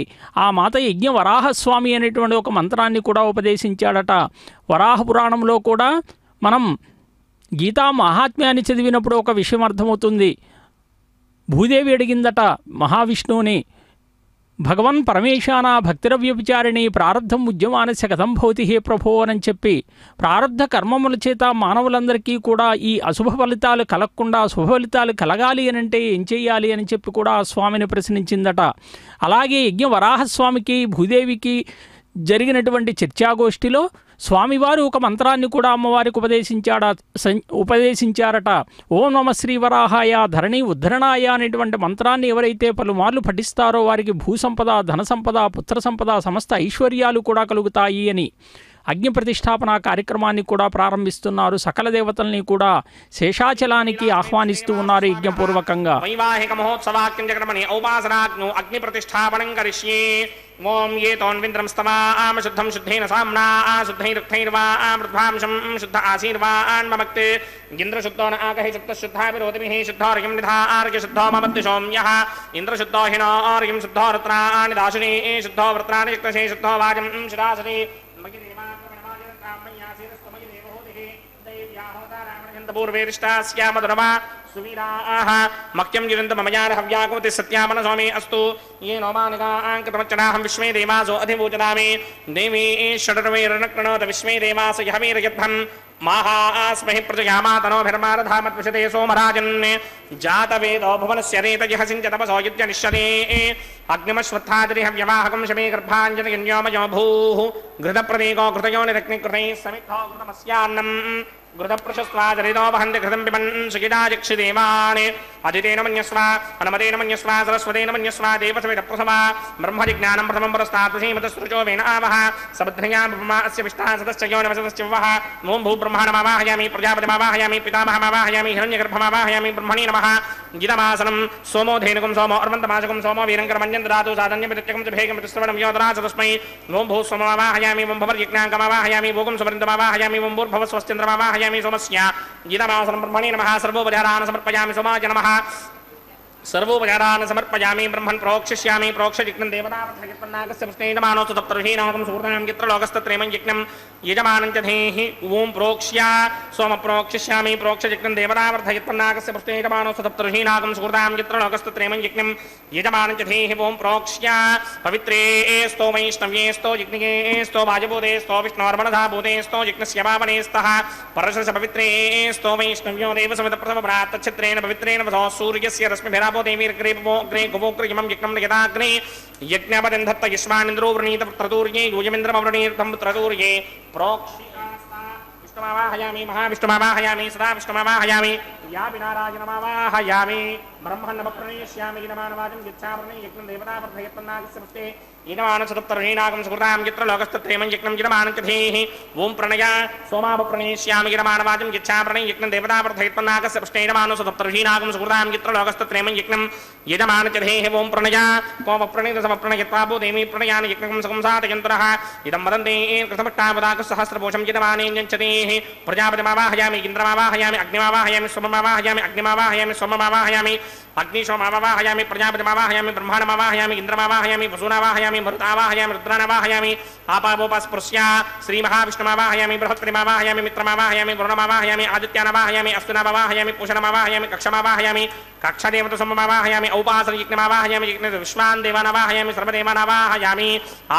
ఆ మాత యజ్ఞ వరాహస్వామి అనేటువంటి ఒక మంత్రాన్ని కూడా ఉపదేశించాడట. వరాహ పురాణంలో కూడా మనం గీతా మహాత్మ్యాన్ని చదివినప్పుడు ఒక విషయం అర్థమవుతుంది. భూదేవి అడిగిందట మహావిష్ణువుని, భగవన్ పరమేశాన భక్తిరవ్యభిచారిణి ప్రారబ్ధం ఉద్యమానస్య కథం భవతి హే ప్రభో అని చెప్పి, ప్రారబ్ధ కర్మముల చేత మానవులందరికీ కూడా ఈ అశుభ ఫలితాలు కలగకుండా శుభ ఫలితాలు కలగాలి అని అంటే ఏం చేయాలి అని చెప్పి కూడా ఆ స్వామిని ప్రశ్నించిందట. అలాగే యజ్ఞ వరాహస్వామికి భూదేవికి జరిగినటువంటి చర్చాగోష్ఠిలో స్వామివారు ఒక మంత్రాన్ని కూడా అమ్మవారికి ఉపదేశించారట. ఓం నమ శ్రీవరాహాయ ధరణి ఉద్ధరణాయ అనేటువంటి మంత్రాన్ని ఎవరైతే పలుమార్లు పఠిస్తారో వారికి భూసంపద, ధనసంపద, పుత్ర సంపద, సమస్త ఐశ్వర్యాలు కూడా కలుగుతాయి అని అగ్ని ప్రతిష్టాపన కార్యక్రమాన్ని కూడా ప్రారంభిస్తున్నారు. సకల దేవతల్ని కూడా శేషాచలానికి ఆహ్వానిస్తూ ఉన్నారు యజ్ఞపూర్వకంగా. వైవాహిక మహోత్సవాక్యం జగన్మణి ఔపాసనాగ్ను అగ్ని ప్రతిష్టాపనం కరిష్యే. ఓం ఏ తోన్వింద్రం స్తవామ శుద్ధం శుద్ధేన సామ్నా శుద్ధైరుక్తైర్వా మృద్భాంశం శుద్ధ ఆశీర్వాన్మక్తే ఇంద్రశుద్ధో న ఆగహి సప్తశుద్ధా విరోధిభిః శుద్ధార్ఘ్యం నిధార్ఘ్య శుద్ధో మమద్ది సోమ్యః ఇంద్రశుద్ధో హినోర్ఘ్యం శుద్ధో రుద్రాణి దాశుని శుద్ధో వృత్రాణి శక్తశే శుద్ధో వాజం శిరాసరి पूर्वेरिष्टास्यामधुरमा सुवीराः मह्यं युजन्त ममयान हव्याकुमति सत्यामन स्वामी अस्तु ये नोमानिकाङ्कृतमच्चनाहं विश्वे देवासो अधिभूचनामि देवी षडर्वैरणक्रणोत विश्वे देवास यहवीरयध्वं माहास्महि प्रजयामातनोभिर्मारधामत्विषते सोमराजन् जातवेदो भुवनस्य रेतयः सिञ्चतपसो युज्यनिष्यते अग्निमश्वत्थादिहव्यवाहकं शमे गर्भाञ्जनयन्योमयो भूः घृतप्रतीको घृतयोनिरग्निकृतैः समिद्धो घृतमस्यान्नम् घृतप्रशस्वाचरितो वहन्ति घृतं पिबन् सुखिताजिक्षिदेवान् अदितेन मन्यस्व अनुमतेन मन्यस्व सरस्वतेन मन्यस्व देवसवितप्रसवा ब्रह्मजिज्ञानं प्रथमं पुरस्तात्मसीमतसृजो वेन आवः सबध्र्या ब्रह्मा अस्य विष्टाः सदश्च योनिवसदश्च वः ॐ भूब्रह्माणमावाहयामि प्रजापतिमावाहयामि पितामहमावाहयामि हिरण्यगर्भमावाहयामि ब्रह्मणे नमः गिदमासनं सोमो धेनुकं सोमो अर्वन्तमाशकं सोमो वीरङ्करमञ्जन् ददातु साधन्यमित्यकं च भेगमितिस्रवणं योदराज तस्मै ॐ भूस्वमावाहयामि ॐ भवर्यज्ञाङ्कमावाहयामि भोगं सुवृन्दमावाहयामि ॐ भूर्भवस्वस्त्यन्द्रमावाहयामि सोमस्य गिदमासनं ब्रह्मणे नमः सर्वोपचारान् समर्पयामि सोमाय नमः सर्वोपचारान् समर्पयामि ब्रह्मन् प्रोक्षिष्यामि प्रोक्षयज्ञं देवतावर्थयत्पन्नाकस्य पुष्णेयमानोऽस्तु तप्तर्हीनाकं सुहृदां यत्र लोकस्तत्रेमं यज्ञं यजमानं च धेहि ॐ प्रोक्ष्या सोम प्रोक्षिष्यामि प्रोक्षयज्ञं देवतावर्थयत्पन्नाकस्य पुष्णेयमानोऽस्तु तप्तर्हीनाकं सुहृदां यत्र लोकस्तत्रेमं यज्ञं यजमानं च धेहि ॐ प्रोक्ष्या पवित्रे स्तो वैष्णव्येस्तो यज्ञेस्तो वाजभूतेस्तो विष्णोर्मणधाभूतेस्तो यज्ञस्य पावनेस्तः परशस पवित्रे स्तो वैष्णव्यो देवसमितप्रथमप्रातच्छित्रेण पवित्रेण वसो सूर्यस्य रश्मिभिरा देवीर्ग्रे गोक्रियमं यज्ञं यदाग्ने यज्ञपतिं दत्त यश्वानिन्द्रो वृणीत त्रतूर्ये यूयमिन्द्रमवृणीतं त्रतूर्ये प्रोक्षितास्ता विष्णुमावाहयामि महाविष्णुमावाहयामि सदा विष्णुमावाहयामि या विनारायणमावाहयामि ब्रह्मण्डमप्रणेष्यामि गिनमानवाचं यच्छावृणे यज्ञं देवतावर्धयत्पन्नाकस्य पुष्टे गिनमानसतप्तर्हीनाकं सुहृदां यत्र लोकस्तत्रेमं यज्ञं गिनमानं च धेहि ॐ प्रणया सोमापप्रणेष्यामि गिनमानवाचं यच्छावृणे यज्ञं देवतावर्धयत्पन्नाकस्य पुष्टे गिनमानसतप्तर्हीनाकं सुहृदां यत्र लोकस्तत्रेमं यज्ञं यजमानं च धेहि ॐ प्रणया कोमप्रणीतसमप्रणयत्वापो देवी प्रणयान यज्ञं संसादयन्तरः इदं वदन्ते कृतमट्टावदाकसहस्रपोषं यजमानेञ्चतेः प्रजापतिमावाहयामि इन्द्रमावाहयामि अग्निमावाहयामि सोममावाहयामि अग्निमावाहयामि सोममावाहयामि अग्निशोमावाहयामि प्रजापतिमावाहयामि ब्रह्माणमावाहयामि इन्द्रमावाहयामि वसुनावाहयामि मरुतावाहयामि रुद्राणावाहयामि आपावोपस्पृश्या श्रीमहाविष्णुमावाहयामि बृहस्पतिमावाहयामि मित्रमावाहयामि वरुणमावाहयामि आदित्यानावाहयामि अश्विनामावाहयामि पूषणमावाहयामि कक्षमावाहयामि कक्षदेवतसममावाहयामि औपासनयज्ञमावाहयामि विश्वान् देवानावाहयामि सर्वदेवानावाहयामि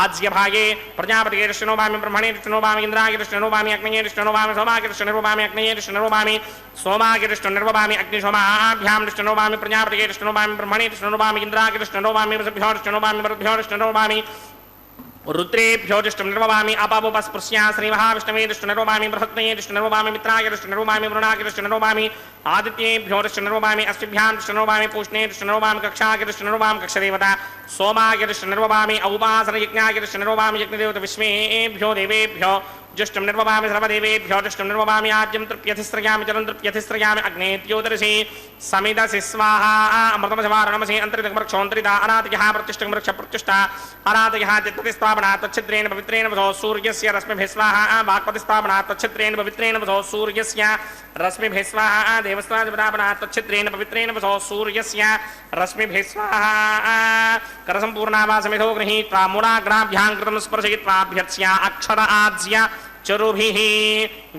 आज्यभागे प्रजापतिगे ऋष्णोभामि ब्रह्मणे ऋष्णोभामि इन्द्रागे ऋष्णोभामि अग्नये ऋष्णोभामि सोमागे ऋष्णोभामि अग्नये ऋष्णोभामि सोमागे ऋष्णोभामि अग्निशोमाभ्यां ऋष्णोभामि प्रजापतिगे ऋष्णोभामि ब्रह्मणे ऋष्णोभामि इन्द्रागे ऋष्णोभामि वृषभ्यो ऋष्णोभामि वरुभ्यो ऋष्णोभामि रुद्रेभ्यो दृष्टनिर्ववामि अपावोपस्पृश्या श्रीमहाविष्णवे दृष्टनिर्ववामि बृहत्मये दृष्टनिर्ववामि मित्राय दृष्टनिर्ववामि वरुणाय दृष्टनिर्ववामि आदित्येभ्यो दृष्टनिर्ववामि अश्विभ्यां दृष्टनिर्ववामि पूष्णे दृष्टनिर्ववामि कक्षाय दृष्टनिर्ववामि कक्षदेवता सोमाय दृष्टनिर्ववामि औपासनयज्ञाय दृष्टनिर्ववामि यज्ञदेवता विश्वेभ्यो देवेभ्यो जुष्टं निर्ववामि सर्वदेवेभ्यो जुष्टं निर्ववामि आज्यं तृप्यधिस्रयामि जलं तृप्यधिस्रयामि अग्नेत्योदर्शि समिदसि स्वाहा अमृतमसवारणमसि अन्तरितमृक्षोऽन्तरिता अनादयः प्रतिष्ठा अनादयः चित्ततिस्थापना तच्छिद्रेण पवित्रेण वसो सूर्यस्य रश्मिभिः स्वाहा वाक्पतिस्थापना तच्छिद्रेण पवित्रेण वसो सूर्यस्य रश्मिभिः स्वाहा देवस्त्रादिपदापना तच्छिद्रेण पवित्रेण वसो सूर्यस्य रश्मिभिः स्वाहा करसम्पूर्णावासमिधो गृहीत्वा मूलाग्राभ्यां कृतं स्पर्शयित्वाभ्यर्च्या अक्षर आज्य चरुभिः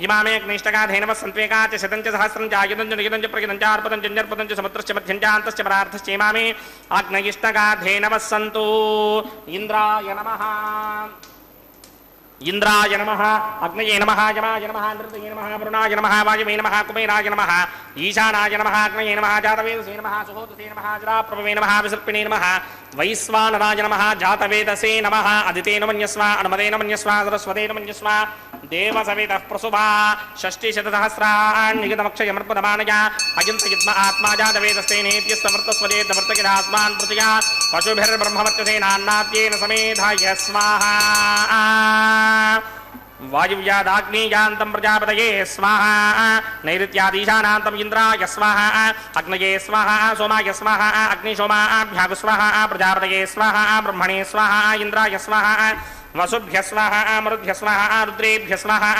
जिमामे अग्निष्टकाधेनव सन्त्वेका च शतं च सहस्रं च आयुधं च नियुधं च प्रयुधं च अर्पतं च जर्पतं च समुद्रश्च मध्यं च अन्तश्च परार्थश्च इमामे अग्निष्टकाधेनव सन्तु इन्द्राय नमः इंद्राय नमः अग्नये नमः यमाय नमः नृतये नमः वरुणाय नमः वायवे नमः कुबेराय नमः ईशानाय नमः अग्नये नमः जातवेदसे नमः सुहोतसे नमः जराप्रभवे नमः विसर्पिणे नमः वैश्वानराय नमः जातवेदसे नमः अदितेन मन्यस्व अनुमतेन मन्यस्व सरस्वतेन मन्यस्व देवसवितः प्रसुभा षष्टिशतसहस्राण्यमर्पदमानया अजन्तयद्म आत्मा जातवेदस्ते नेत्यस्वृतस्वदेतवर्तकिरात्मान् प्रतया पशुभिर्ब्रह्मवर्त्यसेनान्नाद्येन समेधाय स्वाहा वायुव्यादाग्नेयान्तं प्रजापतये स्वाहा नैऋत्यादीशानान्तं इन्द्राय स्वाहा अग्नये स्वाहा सोमाय स्वाहा अग्निशोमाभ्याग स्वाहा प्रजापतये स्वाहा ब्रह्मणे स्वाहा इन्द्राय स्वाहा वसुभ्य स्वाहा मरुभ्य स्वाहा रुद्रेभ्य स्वाहा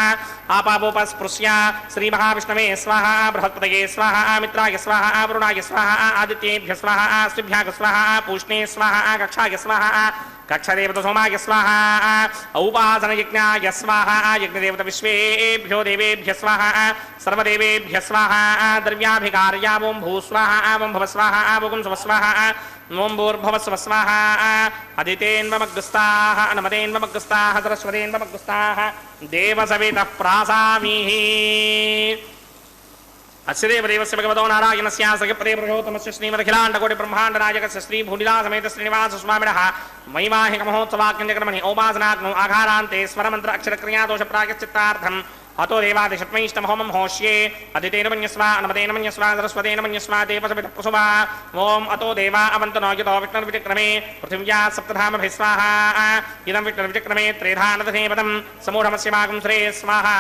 आपावोपस्पृश्या श्रीमहाविष्णवे स्वाहा बृहस्पतये स्वाहा मित्राय स्वाहा वरुणाय स्वाहा आदित्येभ्य स्वाहा अश्विभ्याग स्वाहा पूष्णे स्वाहा कक्षाय स्वाहा కక్షదేవత సోమాయ స్వాహ ఔపాసన యజ్ఞాయ స్వాహ యజ్ఞదేవత విశ్వేభ్యో దేవేభ్య స్వాహ సర్వదేవేభ్య స్వాహ ద్రవ్యాభికార్యా ఓం భూస్వాహ ఓం భవస్వాహ ఓం స్వస్వాహ ఓం భూర్భవస్వ స్వాహ అదితేన్వమగ్రస్తాః నమదేన్వమగ్రస్తాః సరస్వతేన్వమగ్రస్తాః దేవసవితః ప్రాసామిః अस्य देवदेवस्य भगवतो नारायणस्य सखप्रे पुरुषोत्तमस्य श्रीमदखिलाण्डकोटि ब्रह्माण्डनायकस्य श्रीभूनिलासमेत श्रीनिवासस्वामिनः महिमाहिक महोत्सवाख्यक्रमणि औपासनाग्नौ आघारान्ते स्वरमन्त्र अक्षरक्रियादोष प्रायश्चित्तार्थम् अतो देवादिशत्मैष्टमहोमं होष्ये अदितेन मन्यस्वा नमतेन मन्यस्वा सरस्वतेन मन्यस्वा देवसवितप्रसुवा ओम अतो देवा अवन्तनो यतो विष्णुर्विचक्रमे पृथिव्या सप्तधामभिः स्वाहा इदं विष्णुर्विचक्रमे त्रेधानदधेपदं समूढमस्य मागं श्रे स्वाहा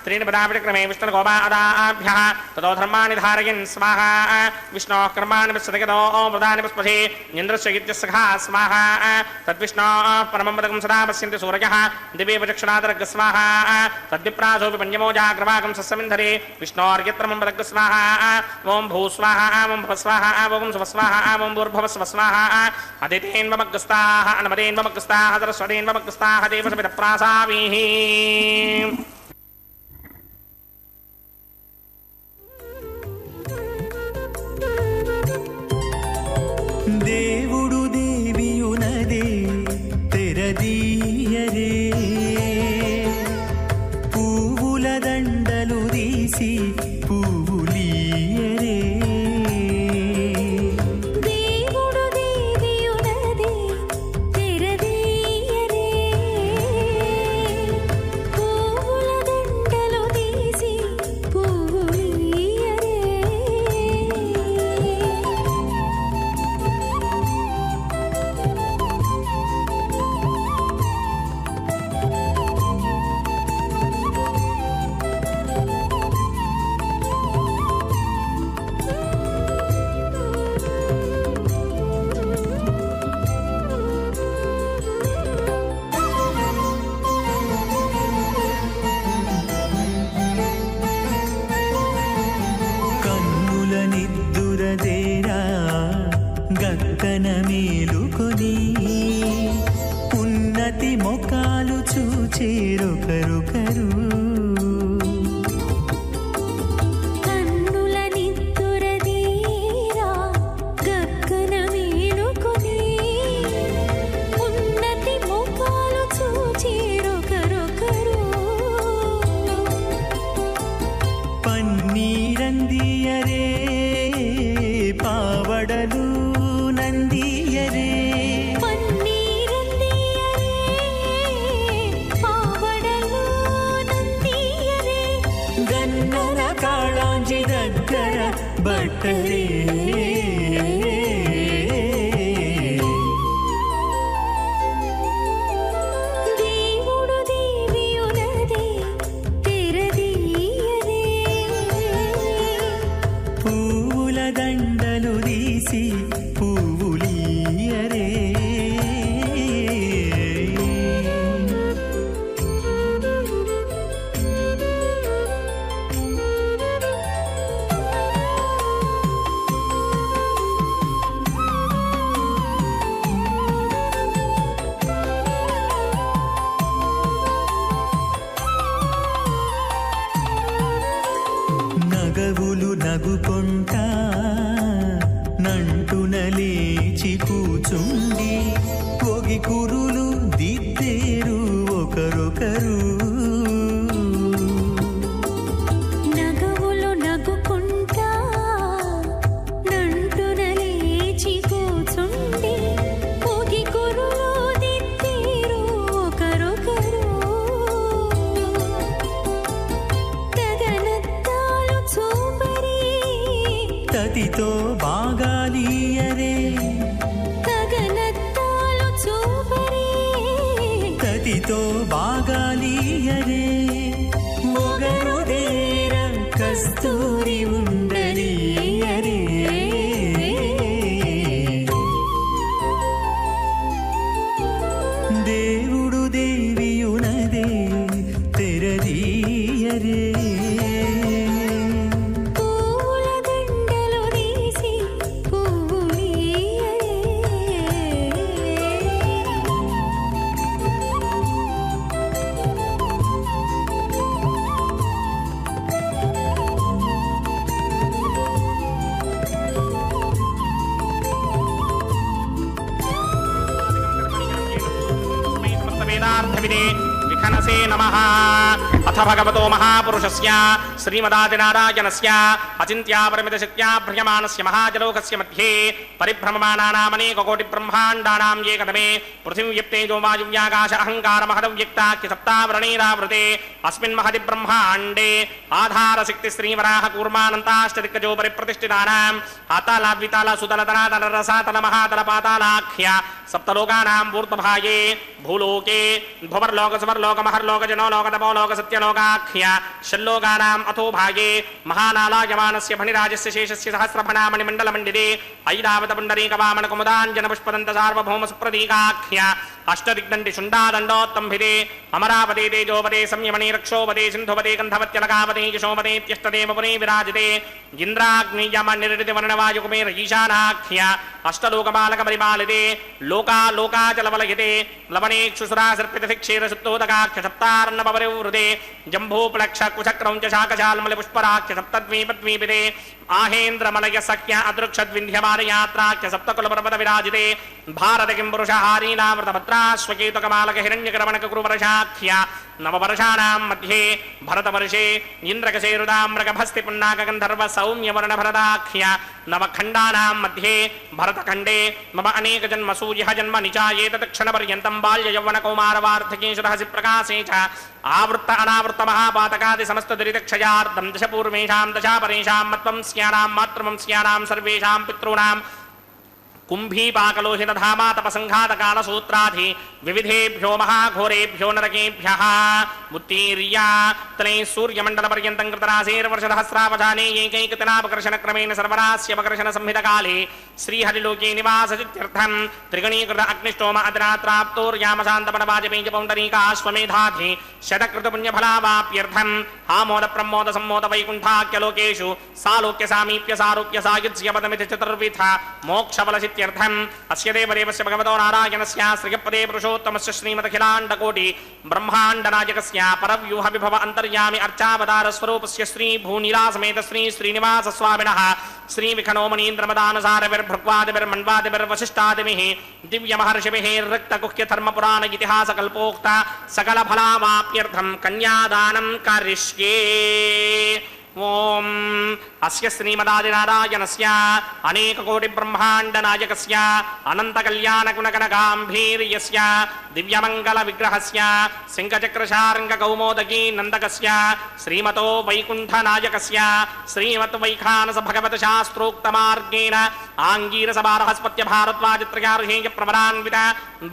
त्रीणि पदा विचक्रमे विष्णुर्गोपादाभ्यः ततो धर्माणि धारयन् स्वाहा विष्णोः कर्माणि विश्वतगतो वृदानि पुष्पसे इन्द्रस्य इत्यस्सखा स्वाहा तद्विष्णोः परमं पदकं सदा पश्यन्ति सूरजः दिवे वचक्षणादर्ग स्वाहा तद्विप्रा पंचमोजाग्रवाकं सस्समिन्धरे विष्णोर्यत्रमं पदग् स्वाहा ओं भूस्वाहा ओं भवस्वाहा ओं स्वस्वाहा ओं भूर्भवस्व स्वाहा अदितेन्वमग्रस्ताः नमदेन्वमग्रस्ताः सरस्वतेन्वमग्रस्ताः देवसवितप्रासामिः దేవుడు దేవియునదే తెరదీయరే దండలు తీసి పువ్వులీయరే దేవుడు దేవియునదే తెరదీయరే పువ్వుల దండలు తీసి పువ్వులీయరే గక్కన మేలుకొని ఉన్నతి మొకాలు చూచేరొకరొకరు కన్నుల నిద్దురదీరా గక్కన మేలుకొని ఉన్నతి మొకాలు చూచేరొకరొకరు పన్నీరందియరే పావడలు నందియరే పన్నీరందియరే పావడలు నందియరే గన్నర కాళాంజి దగ్గర బట్టరే దేవుడు దేవియునదే తెరదీయరే పువ్వుల దండలు తీసి పువ్వులీయరే నగవులు నగుకొంటా నంటున లేచి కూచుండి పొగి కురులు దిద్దేరు ఒకరొకరు నగవులు నగుకుంటా నంటున లేచి కూచుండి పొగి కురులు దిద్దేరు ఒకరొకరు గగనత్తాలు చూపరి తతితో బాగాలీయరే గగనత్తాలు చూపరి తతితో బాగాలీయరే మొగరు దేర కస్తూరి ఉండలీయరే దేవుడు దేవియునదే తెరదీయరే పూల దండలు తీసి పువ్వులీయరే सिद्धिरस्तविदे विखनसे नमः। अथ भगवतो महापुरुषस्य श्रीमदादिनारायणस्य अचिन्त्यापरिमितशक्त्या भ्रियमाणस्य महाजलोकस्य मध्ये परिभ्रममानानामनेककोटिब्रह्माण्डानां ये कदमे पृथिव्यप्तेजो वायुव्याकाश अहङ्कारमहदव्यक्ताख्य सप्तावरणेरावृते अस्मिन् महति ब्रह्माण्डे आधारशक्तिश्रीवराह कूर्मानन्ताष्टदिक्कजोपरि प्रतिष्ठितानां आतालाद्विताल सुतलतनातल रसातल महातल पातालाख्य सप्तलोकानां ऊर्ध्वभागे भूलोके भुवर्लोक सुवर्लोक महर्लोक जनोलोक तपोलोक सत्यलोकाख्य षल्लोकानाम् अथो भागे महानालायमानस्य फणिराजस्य शेषस्य सहस्रफणामणिमण्डलमण्डिते ऐरावत पुण्डरीकवामन कुमुदाञ्जन पुष्पदन्त सार्वभौम सुप्रतीकाख्य अष्टदिग्दण्डि शुण्डादण्डोत्तम्भिते अमरावते तेजोपते संयमने रक्षोपते सिन्धुपते गन्धवत्यलकावते यशोपते त्यष्टदेव पुरे विराजिते इन्द्राग्नियमनिर्दिति वर्णवायुकुमेर ईशानाख्य अष्टलोकपालकपरिपालिते लोकालोकाचलवलयते लवणेक्षुसुरा सर्पितशिक्षेर सुप्तोदकाख्य सप्तार्णवपरिवृते जम्भूप्लक्ष कुशक्रौञ्च शाकशाल्मल पुष्पराख्य सप्तद्वीपद्वीपिते आहेन्द्रमलय सख्य अदृक्षद्विन्ध्यमानयात्राख्य सप्तकुलपर्वत विराजिते भारत किं पुरुषहारीनामृतभद्राश्वकेतुकमालक हिरण्यकरवणककुरुवर्षाख्य नववर्षाणां मध्ये भरतवर्षे इन्द्रकशेरुदाम्रगभस्ति पुण्णाकगन्धर्व सौम्यवर्णभरदाख्य नवखण्डानां मध्ये भरतखण्डे मम अनेकजन्मसूयः जन्म निचायेत तत्क्षणपर्यन्तं बाल्ययौवनकौमारवार्धकेशुरहसि प्रकाशे च आवृत्त अनावृत्त महापातकादि समस्त दुरितक्षयार्धं दशपूर्वेषां दशापरेषां मत्वं स्यानां मातृवंस्यानां सर्वेषां पितॄणां कुंभीपाकलोहितधामा तपसंघातकालसूत्राधि विविधेभ्यो महाघोरेभ्यो नरकेभ्यः उत्तीर्या तले सूर्यमण्डलपर्यन्तं कृतराशेर्वर्षसहस्रावधाने एकैकतनापकर्षणक्रमेण सर्वरास्यपकर्षणसंहितकाले श्रीहरिलोके निवासचित्यर्थं त्रिगणीकृत अग्निष्टोम अतिरात्राप्तोर्यामशान्तपणवाजपेयपौण्डरीकाश्वमेधाधि शतकृतपुण्यफलावाप्यर्थं आमोदप्रमोदसम्मोदवैकुण्ठाख्यलोकेषु सालोक्यसामीप्य सारूप्य सायुज्यपदमिति चतुर्विध मोक्षफलसित्य अस्य देवदेवस्य भगवतो नारायणस्य श्रियपदे पुरुषोत्तमस्य श्रीमदखिलाण्डकोटि ब्रह्माण्डनायकस्य परव्यूह विभव अन्तर्यामि अर्चावतार स्वरूपस्य श्री भूनीलासमेत श्री श्रीनिवास स्वामिनः श्री विखनोमनीन्द्रमदानुसारविर्भृग्वादिभिर्मण्वादिभिर्वशिष्टादिभिः दिव्यमहर्षिभिः रक्तगुह्य धर्मपुराण इतिहास कल्पोक्त सकल फलावाप्यर्थं कन्यादानं करिष्ये। ओम अस्य श्रीमदादिनारायणस्य अनेककोटिब्रह्माण्डनायकस्य अनन्तकल्याणगुणगणगाम्भीर्यस्य दिव्यमङ्गलविग्रहस्य सिंहचक्रशार्ङ्गकौमोदकी नन्दकस्य श्रीमतो वैकुण्ठनायकस्य श्रीमद्वैखानस भगवतशास्त्रोक्तमार्गेण आङ्गीरसभारहस्पत्य भारद्वाजत्रयार्हेयप्रवरान्वित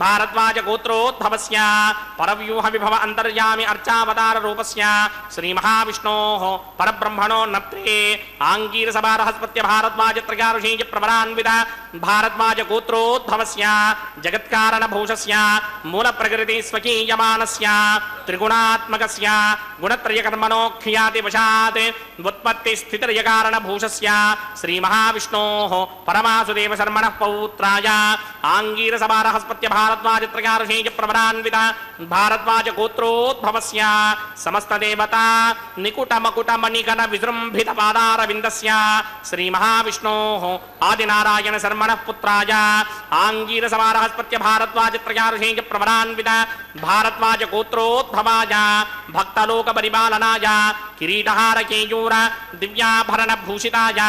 भारद्वाजगोत्रोद्भवस्य परव्यूहविभव अन्तर्यामि अर्चावताररूपस्य श्रीमहाविष्णोः परब्रह्मणो नत्रे आङ्गीरसभारहस्पत्य भारद्वाजत्रयार्हेयप्रवरान्वित भारद्वाजगोत्रोद्भवस्य जगत्कारणभूषस्य मूलप्रकृति स्वकीयमानस्य त्रिगुणात्मकस्य गुणत्रयकर्मणोख्यातिवशात् उत्पत्तिस्थितिर्यकारणभूषस्य श्रीमहाविष्णोः परमासुदेवशर्मणः पौत्राय आङ्गीरसभारहस्पत्य भारद्वाजत्रयार्हेयप्रवरान्वित भारद्वाजगोत्रोद्भवस्य समस्तदेवता निकुटमकुटमणिगण विजृम्भितपादारविन्दस्य श्रीमहाविष्णोः आदिनारायणशर्मणः पुत्राय आङ्गीरसभारहस्पत्य भारद्वाजत्रयार्हेयप्रवरान्वित भारद्वाजगोत्रोद्भवाय भक्तलोकपरिपालनाय किरीटहारकेयूर दिव्याभरणभूषिताय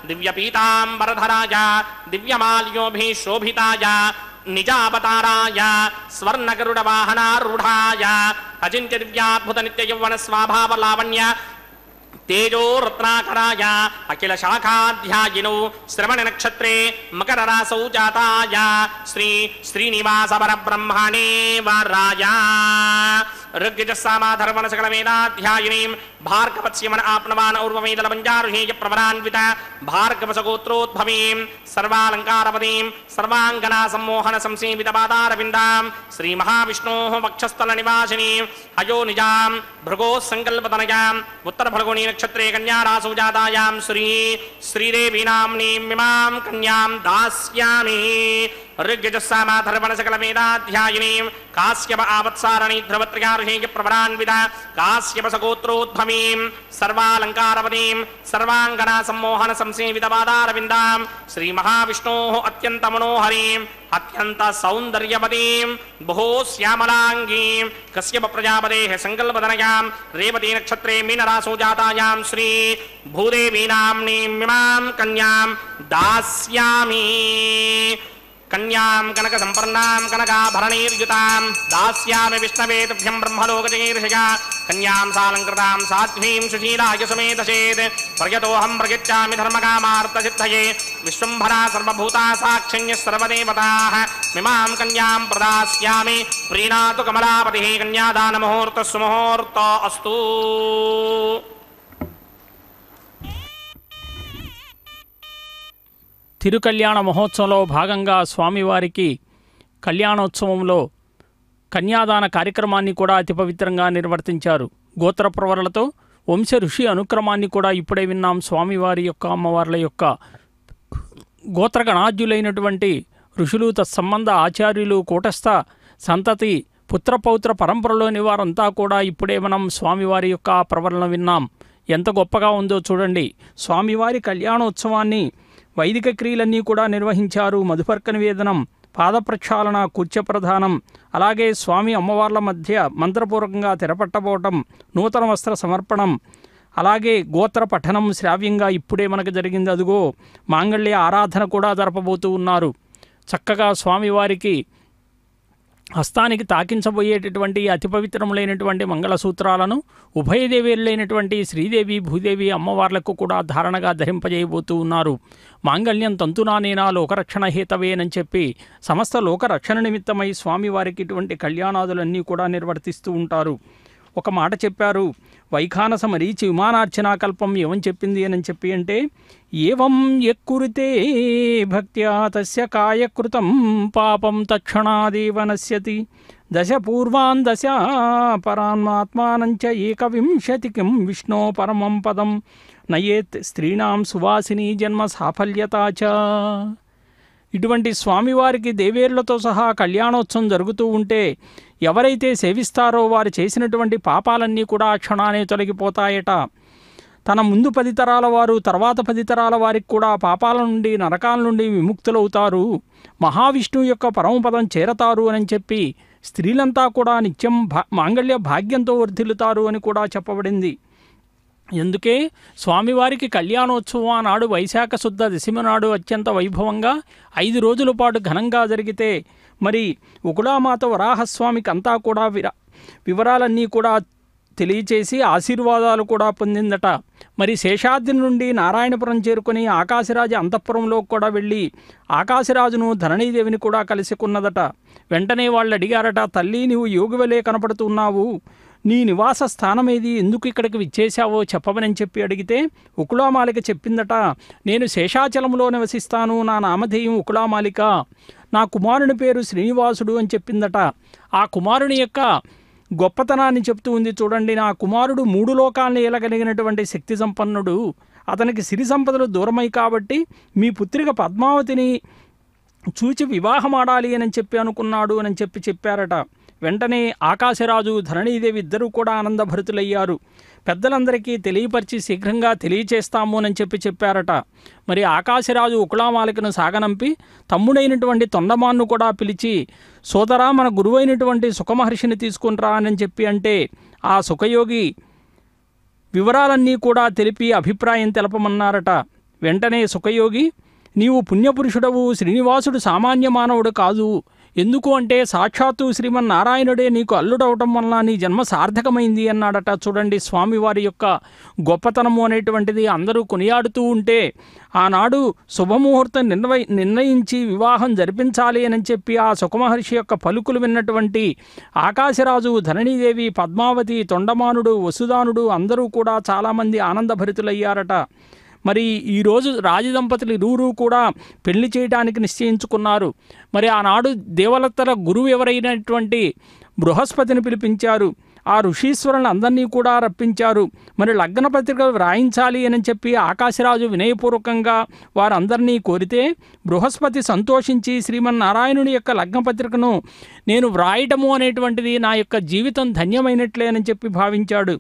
दिव्यपीताम्बरधराय दिव्यमाल्योभिः शोभिताय निजावताराय स्वर्णगरुडवाहनारूढाय अचिन्त्य दिव्याद्भुत नित्ययौवन स्वाभावलावण्य तेजो रत्नाकराय अखिल शाखाध्यायिनो श्रवण नक्षत्रे मकर रासौ जाताय श्री श्रीनिवास परब्रह्मणे वराय ऋग्यजस्सामाधर्वण सकल वेदाध्यायिनीं भार्गवत्स्यमन आपनवान और्ववेदलमञ्जारुहेय प्रवरान्वित भार्गवसगोत्रोद्भवीं सर्वालङ्कारपदीं सर्वाङ्गना सम्मोहन संसेवितपादारविन्दां श्रीमहाविष्णोः वक्षस्थलनिवासिनीं अयोनिजां भृगोः सङ्कल्पतनयाम् उत्तरफल्गुनी नक्षत्रे कन्यारासौ जातायां श्रीदेवी नाम्नीं इमां कन्यां दास्यामि। ऋग्यजुस्सामाथर्वण सकल वेदाध्यायिनीं काश्यप आवत्सारणी ध्रुवत्रयार्हेय प्रवरान्विता काश्यप सगोत्रोद्भवीं सर्वालङ्कारवतीं सर्वाङ्गना सम्मोहन संसेवितपादारविन्दां श्रीमहाविष्णोः अत्यन्तमनोहरीम् अत्यंत सौंदर्यवतीं बहु श्यामलांगीं कश्यप प्रजापतेः संकल्पधनयां रेवती नक्षत्रे मीनरासो जातायां श्री भूदेवी नाम्नीमिमां कन्यां दास्यामि कन्यां कनक संपन्नां कनकाभरणैर्युतां दास्यामि विष्णवे तुभ्यं ब्रह्मलोकजगीर्षया कन्यां सालंकृतां साध्वीं सुशीलाय समेतसेत् प्रयतोऽहं प्रयच्छामि धर्मकामार्थसिद्धये विश्वम्भरा सर्वभूता साक्षिण्यः सर्वदेवताः मिमां कन्यां प्रदास्यामि प्रीणातु कमलापतिः कन्यादानमुहूर्तः सुमुहूर्तो अस्तु। తిరుకళ్యాణ మహోత్సవంలో భాగంగా స్వామివారికి కళ్యాణోత్సవంలో కన్యాదాన కార్యక్రమాన్ని కూడా అతి పవిత్రంగా నిర్వర్తించారు. గోత్ర ప్రవరలతో వంశ ఋషి అనుక్రమాన్ని కూడా ఇప్పుడే విన్నాం. స్వామివారి యొక్క అమ్మవార్ల యొక్క గోత్రగణాజ్యులైనటువంటి ఋషులు, తత్సంబంధ ఆచార్యులు, కూటస్థ సంతతి, పుత్రపౌత్ర పరంపరలోని వారంతా కూడా ఇప్పుడే మనం స్వామివారి యొక్క ప్రవరణ విన్నాం. ఎంత గొప్పగా ఉందో చూడండి. స్వామివారి కళ్యాణోత్సవాన్ని వైదిక క్రియలన్నీ కూడా నిర్వహించారు. మధుపర్క నివేదనం, పాద ప్రక్షాళన, కూర్చ ప్రధానం, అలాగే స్వామి అమ్మవార్ల మధ్య మంత్రపూర్వకంగా తెరపట్టబోవటం, నూతన వస్త్ర సమర్పణం, అలాగే గోత్ర పఠనం శ్రావ్యంగా ఇప్పుడే మనకు జరిగింది. అదుగో మాంగళ్య ఆరాధన కూడా జరపబోతూ ఉన్నారు. చక్కగా స్వామివారికి హస్తానికి తాకించబోయేటటువంటి అతి పవిత్రములైనటువంటి మంగళసూత్రాలను ఉభయదేవేరులైనటువంటి శ్రీదేవి, భూదేవి అమ్మవార్లకు కూడా ధారణగా ధరింపజేయబోతూ ఉన్నారు. మాంగళ్యం తంతునానేనా లోకరక్షణ హేతవేనని చెప్పి సమస్త లోకరక్షణ నిమిత్తమై స్వామివారికి ఇటువంటి కళ్యాణాదులన్నీ కూడా నిర్వర్తిస్తూ ఉంటారు. ఒక మాట చెప్పారు, వైఖానస మరీచి విమానార్చనాకల్పం ఏమని చెప్పింది అని చెప్పి అంటే, ఏవం యక్కురుతే భక్త్యా తస్య కాయకృతం పాపం తక్షణాదేవ నశ్యతి దశ పూర్వాన్ దశ పరాన్మాత్మానంచ ఏకవింశతికిం విష్ణో పరమం పదం నయేత్ స్త్రీణాం సువాసిని జన్మ సాఫల్యతాచ. ఇటువంటి స్వామివారికి దేవేర్లతో సహా కళ్యాణోత్సవం జరుగుతూ ఉంటే ఎవరైతే సేవిస్తారో వారు చేసినటువంటి పాపాలన్నీ కూడా క్షణానే తొలగిపోతాయట. తన ముందు 10 తరాల వారు, తర్వాత 10 తరాల వారికి కూడా పాపాల నుండి, నరకాల నుండి విముక్తులవుతారు, మహావిష్ణువు యొక్క పరమపదం చేరతారు అని చెప్పి స్త్రీలంతా కూడా నిత్యం మాంగళ్య భాగ్యంతో వర్ధిల్లుతారు అని కూడా చెప్పబడింది. ఎందుకే స్వామివారికి కళ్యాణోత్సవం నాడు వైశాఖ శుద్ధ దశమి నాడు అత్యంత వైభవంగా 5 రోజుల పాటు ఘనంగా జరిగితే, మరి ఉకులామాత వరాహస్వామికి అంతా కూడా వివరాలన్నీ కూడా తెలియచేసి ఆశీర్వాదాలు కూడా పొందిందట. మరి శేషాద్రి నుండి నారాయణపురం చేరుకుని ఆకాశరాజు అంతఃపురంలో కూడా వెళ్ళి ఆకాశరాజును ధరణీదేవిని కూడా కలుసుకున్నదట. వెంటనే వాళ్ళు అడిగారట, తల్లి నీవు యోగివలే కనపడుతున్నావు, నీ నివాస స్థానమేది, ఎందుకు ఇక్కడికి విచ్చేశావో చెప్పమని చెప్పి అడిగితే ఉకులామాలిక చెప్పిందట, నేను శేషాచలంలో నివసిస్తాను, నా నామధేయం ఉకులామాలిక, నా కుమారుని పేరు శ్రీనివాసుడు అని చెప్పిందట. ఆ కుమారుని యొక్క గొప్పతనాన్ని చెప్తూ ఉంది చూడండి. నా కుమారుడు 3 లోకాలను ఏలగలిగినటువంటి శక్తి సంపన్నుడు, అతనికి సిరి సంపదలు దూరమై కాబట్టి మీ పుత్రిక పద్మావతిని చూచి వివాహమాడాలి అని చెప్పి అనుకున్నాడు అని చెప్పారట. వెంటనే ఆకాశరాజు, ధరణీదేవి ఇద్దరూ కూడా ఆనందభరితులయ్యారు. పెద్దలందరికీ తెలియపరిచి శీఘ్రంగా తెలియచేస్తాము అని చెప్పారట. మరి ఆకాశరాజు ఉకులామాలికను సాగనంపి తమ్ముడైనటువంటి తొండమాన్ను కూడా పిలిచి, సోదరా మన గురువైనటువంటి సుఖమహర్షిని తీసుకునిరా అని చెప్పి అంటే, ఆ సుఖయోగి వివరాలన్నీ కూడా తెలిపి అభిప్రాయం తెలపమన్నారట. వెంటనే సుఖయోగి, నీవు పుణ్యపురుషుడవు, శ్రీనివాసుడు సామాన్య మానవుడు కాదు, ఎందుకు అంటే సాక్షాత్తు శ్రీమన్నారాయణుడే నీకు అల్లుడవటం వలన నీ జన్మ సార్థకమైంది అన్నాడట. చూడండి స్వామివారి యొక్క గొప్పతనము అనేటువంటిది అందరూ కొనియాడుతూ ఉంటే, ఆనాడు శుభముహూర్తం నిర్ణయించి వివాహం జరిపించాలి అని చెప్పి ఆ సుఖమహర్షి యొక్క పలుకులు విన్నటువంటి ఆకాశరాజు, ధరణీదేవి, పద్మావతి, తొండమానుడు, వసుదానుడు అందరూ కూడా చాలామంది ఆనందభరితులయ్యారట. మరి ఈరోజు రాజదంపతులు ఇరువురు కూడా పెళ్లి చేయడానికి నిశ్చయించుకున్నారు. మరి ఆనాడు దేవలత్తల గురువు ఎవరైనటువంటి బృహస్పతిని పిలిపించారు. ఆ ఋషీశ్వరులను అందరినీ కూడా రప్పించారు. మరి లగ్న పత్రిక వ్రాయించాలి అని చెప్పి ఆకాశరాజు వినయపూర్వకంగా వారందరినీ కోరితే బృహస్పతి సంతోషించి శ్రీమన్నారాయణుని యొక్క లగ్న పత్రికను నేను వ్రాయటము అనేటువంటిది నా యొక్క జీవితం ధన్యమైనట్లే అని చెప్పి భావించాడు.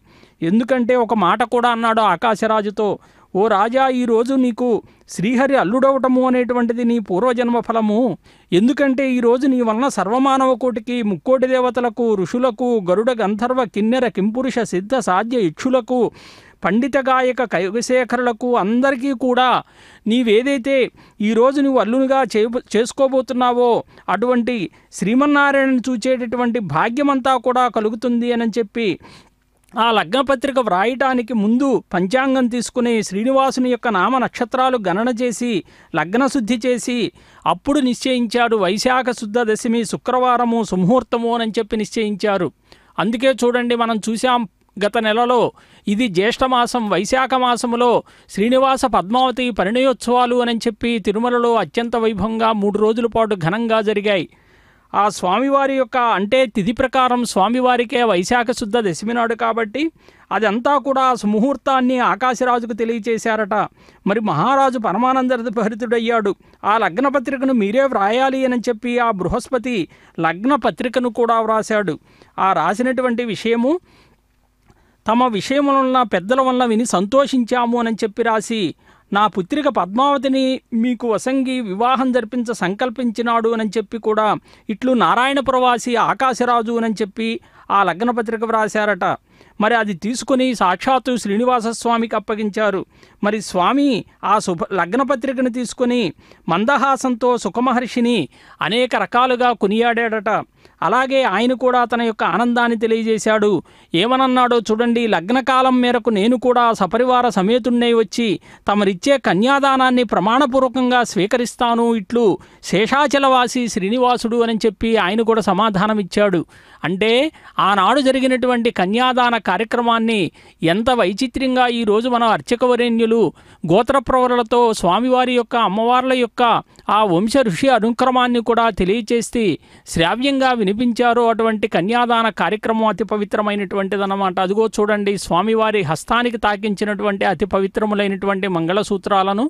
ఎందుకంటే ఒక మాట కూడా అన్నాడు ఆకాశరాజుతో, ఓ రాజా, ఈరోజు నీకు శ్రీహరి అల్లుడవటము అనేటువంటిది నీ పూర్వజన్మ ఫలము. ఎందుకంటే ఈరోజు నీ వలన సర్వమానవ కోటికి, ముక్కోటి దేవతలకు, ఋషులకు, గరుడ గంధర్వ కిన్నెర కింపురుష సిద్ధ సాధ్య ఇక్షులకు, పండిత గాయక కైవశేఖరులకు అందరికీ కూడా నీవేదైతే ఈరోజు నువ్వు అల్లునిగా చేసుకోబోతున్నావో అటువంటి శ్రీమన్నారాయణను చూచేటటువంటి భాగ్యమంతా కూడా కలుగుతుంది అని చెప్పి ఆ లగ్నపత్రిక వ్రాయటానికి ముందు పంచాంగం తీసుకుని శ్రీనివాసుని యొక్క నామ నక్షత్రాలు గణన చేసి లగ్నశుద్ధి చేసి అప్పుడు నిశ్చయించాడు. వైశాఖ శుద్ధ దశమి శుక్రవారము సుముహూర్తము అని చెప్పి నిశ్చయించారు. అందుకే చూడండి, మనం చూసాం గత నెలలో ఇది జ్యేష్ఠమాసం, వైశాఖ మాసములో శ్రీనివాస పద్మావతి పరిణయోత్సవాలు అని చెప్పి తిరుమలలో అత్యంత వైభవంగా 3 రోజుల పాటు ఘనంగా జరిగాయి. ఆ స్వామివారి యొక్క అంటే తిథి ప్రకారం స్వామివారికే వైశాఖ శుద్ధ దశమి నాడు కాబట్టి అదంతా కూడా సుముహూర్తాన్ని ఆకాశరాజుకు తెలియచేశారట. మరి మహారాజు పరమానంద భరితుడయ్యాడు. ఆ లగ్న పత్రికను మీరే వ్రాయాలి అని చెప్పి ఆ బృహస్పతి లగ్న పత్రికను కూడా వ్రాశాడు. ఆ రాసినటువంటి విషయము తమ విషయములన పెద్దల వల్ల విని సంతోషించాము అని చెప్పి రాసి, నా పుత్రిక పద్మావతిని మీకు వసంగి వివాహం జరిపించ సంకల్పించినాడు అని చెప్పి కూడా ఇట్లు నారాయణపురవాసి ఆకాశరాజు అని చెప్పి ఆ లగ్న పత్రిక వ్రాశారట. మరి అది తీసుకుని సాక్షాత్తు శ్రీనివాసస్వామికి అప్పగించారు. మరి స్వామి ఆ లగ్న పత్రికను తీసుకుని మందహాసంతో సుఖమహర్షిని అనేక రకాలుగా కొనియాడాడట. అలాగే ఆయన కూడా తన యొక్క ఆనందాన్ని తెలియజేశాడు. ఏమనన్నాడో చూడండి, లగ్నకాలం మేరకు నేను కూడా సపరివార సమేతుణ్ణై వచ్చి తమరిచ్చే కన్యాదానాన్ని ప్రమాణపూర్వకంగా స్వీకరిస్తాను, ఇట్లు శేషాచలవాసి శ్రీనివాసుడు అని చెప్పి ఆయన కూడా సమాధానం ఇచ్చాడు. అంటే ఆనాడు జరిగినటువంటి కన్యాదాన కార్యక్రమాన్ని ఎంత వైచిత్ర్యంగా ఈరోజు మన అర్చకవరేణ్యులు గోత్రప్రవరులతో స్వామివారి యొక్క అమ్మవార్ల యొక్క ఆ వంశ ఋషి అనుక్రమాన్ని కూడా తెలియచేసి శ్రావ్యంగా వినిపించారో అటువంటి కన్యాదాన కార్యక్రమం అతి పవిత్రమైనటువంటిదన్నమాట. అదిగో చూడండి, స్వామివారి హస్తానికి తాకించినటువంటి అతి పవిత్రములైనటువంటి మంగళసూత్రాలను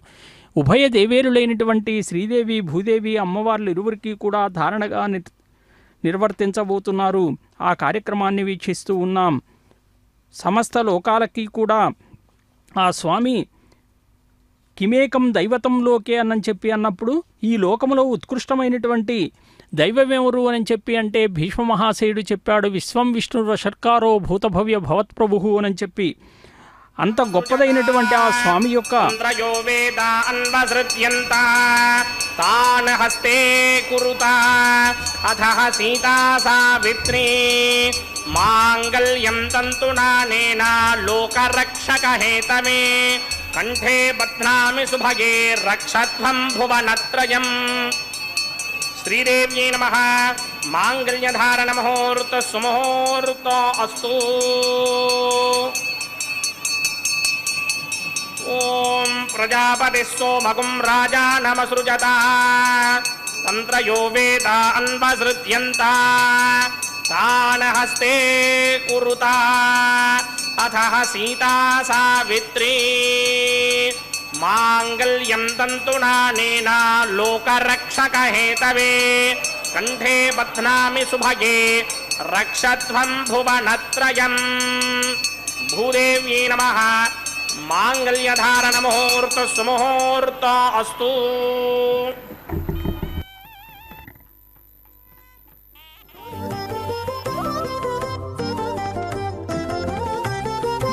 ఉభయ దేవేరులైనటువంటి శ్రీదేవి భూదేవి అమ్మవార్లు ఇరువురికి కూడా ధారణగా నిర్వర్తించబోతున్నారు. ఆ కార్యక్రమాన్ని వీక్షిస్తూ ఉన్నాం. సమస్త లోకాలకి కూడా ఆ స్వామి కిమేకం దైవతంలోకే అని చెప్పి అన్నప్పుడు ఈ లోకములో ఉత్కృష్టమైనటువంటి దైవమెవరు అని చెప్పి అంటే భీష్మ మహాశయుడు చెప్పాడు, విశ్వం విష్ణుర షట్కారో భూతభవ్య భవత్ప్రభు అని చెప్పి. అంత గొప్పదైనటువంటి ఆ స్వామి యొక్క తాన్ హస్తే కురుత అథః సీతా సావిత్రీ మాంగళ్యం తంతునానేన లోకరక్షక హేతమే కంఠే బధ్నామి సుభగే రక్షత్వం భువనత్రయం. శ్రీదేవ్యై నమః. మాంగళ్యధారణ ముహూర్త సుముహూర్త అస్తు. ఓం ప్రజాపతి సోమగుం రాజానమసృజత తంత్రయో వేద అన్వసృజ్యంత తాన్ హస్తే కురుత అథః సీతా సావిత్రీ మాంగళ్యం తంతునానేన లోకరక్షక హేతవే కంఠే బధ్నామి సుభగే రక్షత్వం భువనత్రయం. భూదేవ్యై నమః. మాంగళ్యధారణ ముహూర్త సుముహూర్త అస్తు.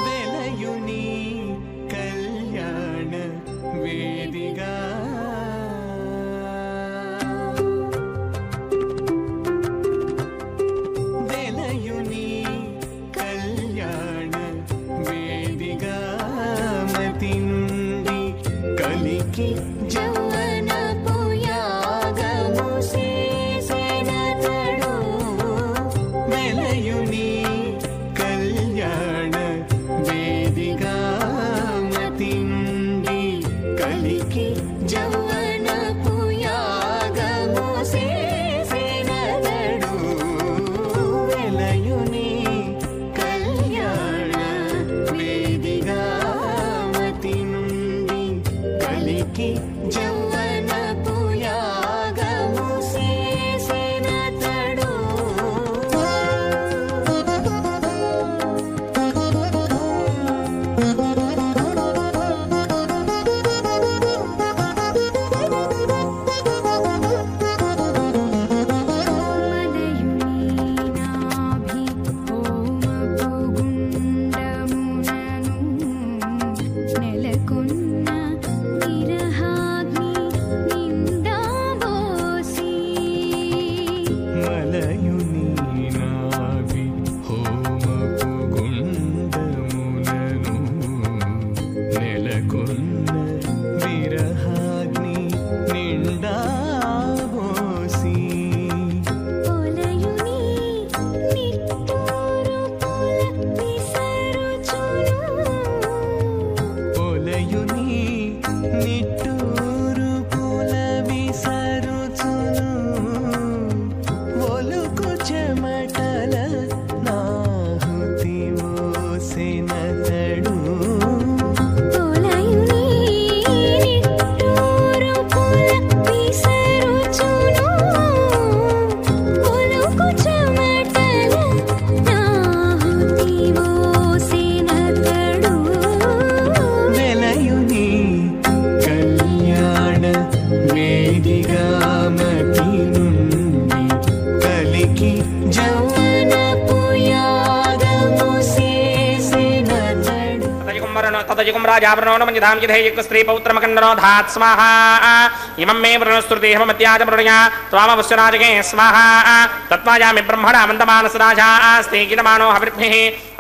వెలయుని కళ్యాణ వేదిగా వెలయుని కళ్యాణ వేదిగా మతి నుండి కలికి జౌవన పోయ यजुगुं राजावरणो मंजधाम यधेयक स्त्री पौत्रमकन्नरो धात् स्वाहा इमं मे वृणस्तुति हममत्याज मृणया त्वामवस्यराजगे स्वाहा तत्त्वायामि ब्रह्मणा मन्दमानसराजा अस्ति गीतमानो हविर्भिः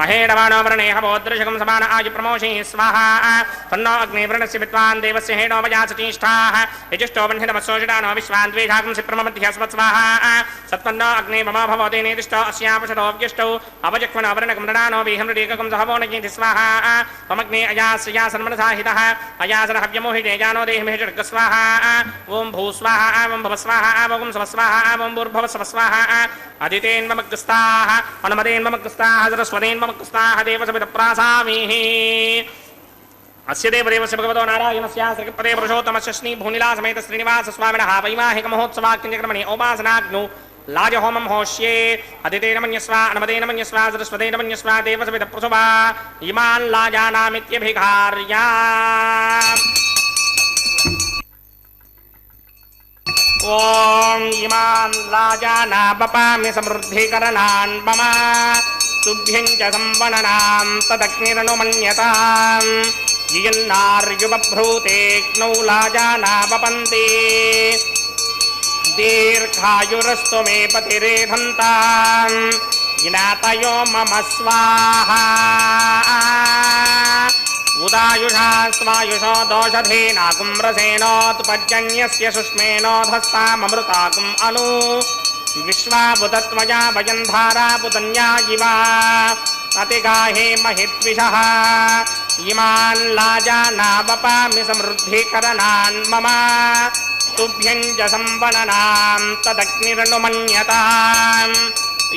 अहेडमानो वरणे हवोदृशकं समान आयु प्रमोषे स्वाहा तन्नो अग्ने वृणस्य विद्वान् देवस्य हेणो वयाचतीष्ठाः यजुष्टो बन्धितमसोषिडानो विश्वान् द्वेषाकं सिप्रमध्यस्मत् स्वाहा सत्पन्नो अग्ने मम भवते नेदिष्टो अस्यापशतो व्यष्टौ अवजक्ष्मणो वरणकं मृणानो विहमृडीककं सहवो नगीति स्वाहा त्वमग्ने अयास्या सन्मनसाहितः अयासरहव्यमोहिते जानो देहिमे जर्ग स्वाहा ॐ भू स्वाहा ॐ भव स्वाहा ॐ सव स्वाहा ॐ भूर्भव स्व स्वाहा अदितेन्ममग्रस्ताः अनुमदेन्ममग्रस्ताः सरस्वतेन्ममग्रस्ताः देवसविदप्रासामीः अस्य देवदेवस्य भगवतो नारायणस्य श्रीपदे पुरुषोत्तमस्य श्रीभूनिलासमेत श्रीनिवासस्वामिनः वैवाहिकमहोत्सवाख्यक्रमणे उपासनाग्नौ लाजहोमं होष्ये अदितेन मन्यस्व अनुमदेन मन्यस्व सरस्वतेन मन्यस्व देवसविदप्रसुवा इमान् लाजानामित्यभिघार्या ॐ इमान् लाजाना बपामि समृद्धिकरणान् मम तुभ्यं च संवननां तदग्निरनुमन्यताम् यन्नार्युबभ्रूते क्नौ लाजाना वपन्ति दीर्घायुरस्तु मे पतिरेधन्ताम् ज्ञातयो मम स्वाहा उदायुषा स्वायुषो दोषधेनाकुम्रसेनोत्पजन्यस्य सुष्मेनोधस्ताममृताकुम् अनु विश्वाबुधत्वया वयन्धारा पुतन्या इवा अतिगाहे महित्विषः इमान् लाजानावपामि समृद्धिकरणान् मम तुभ्यं च संवननां तदग्निरनुमन्यताम्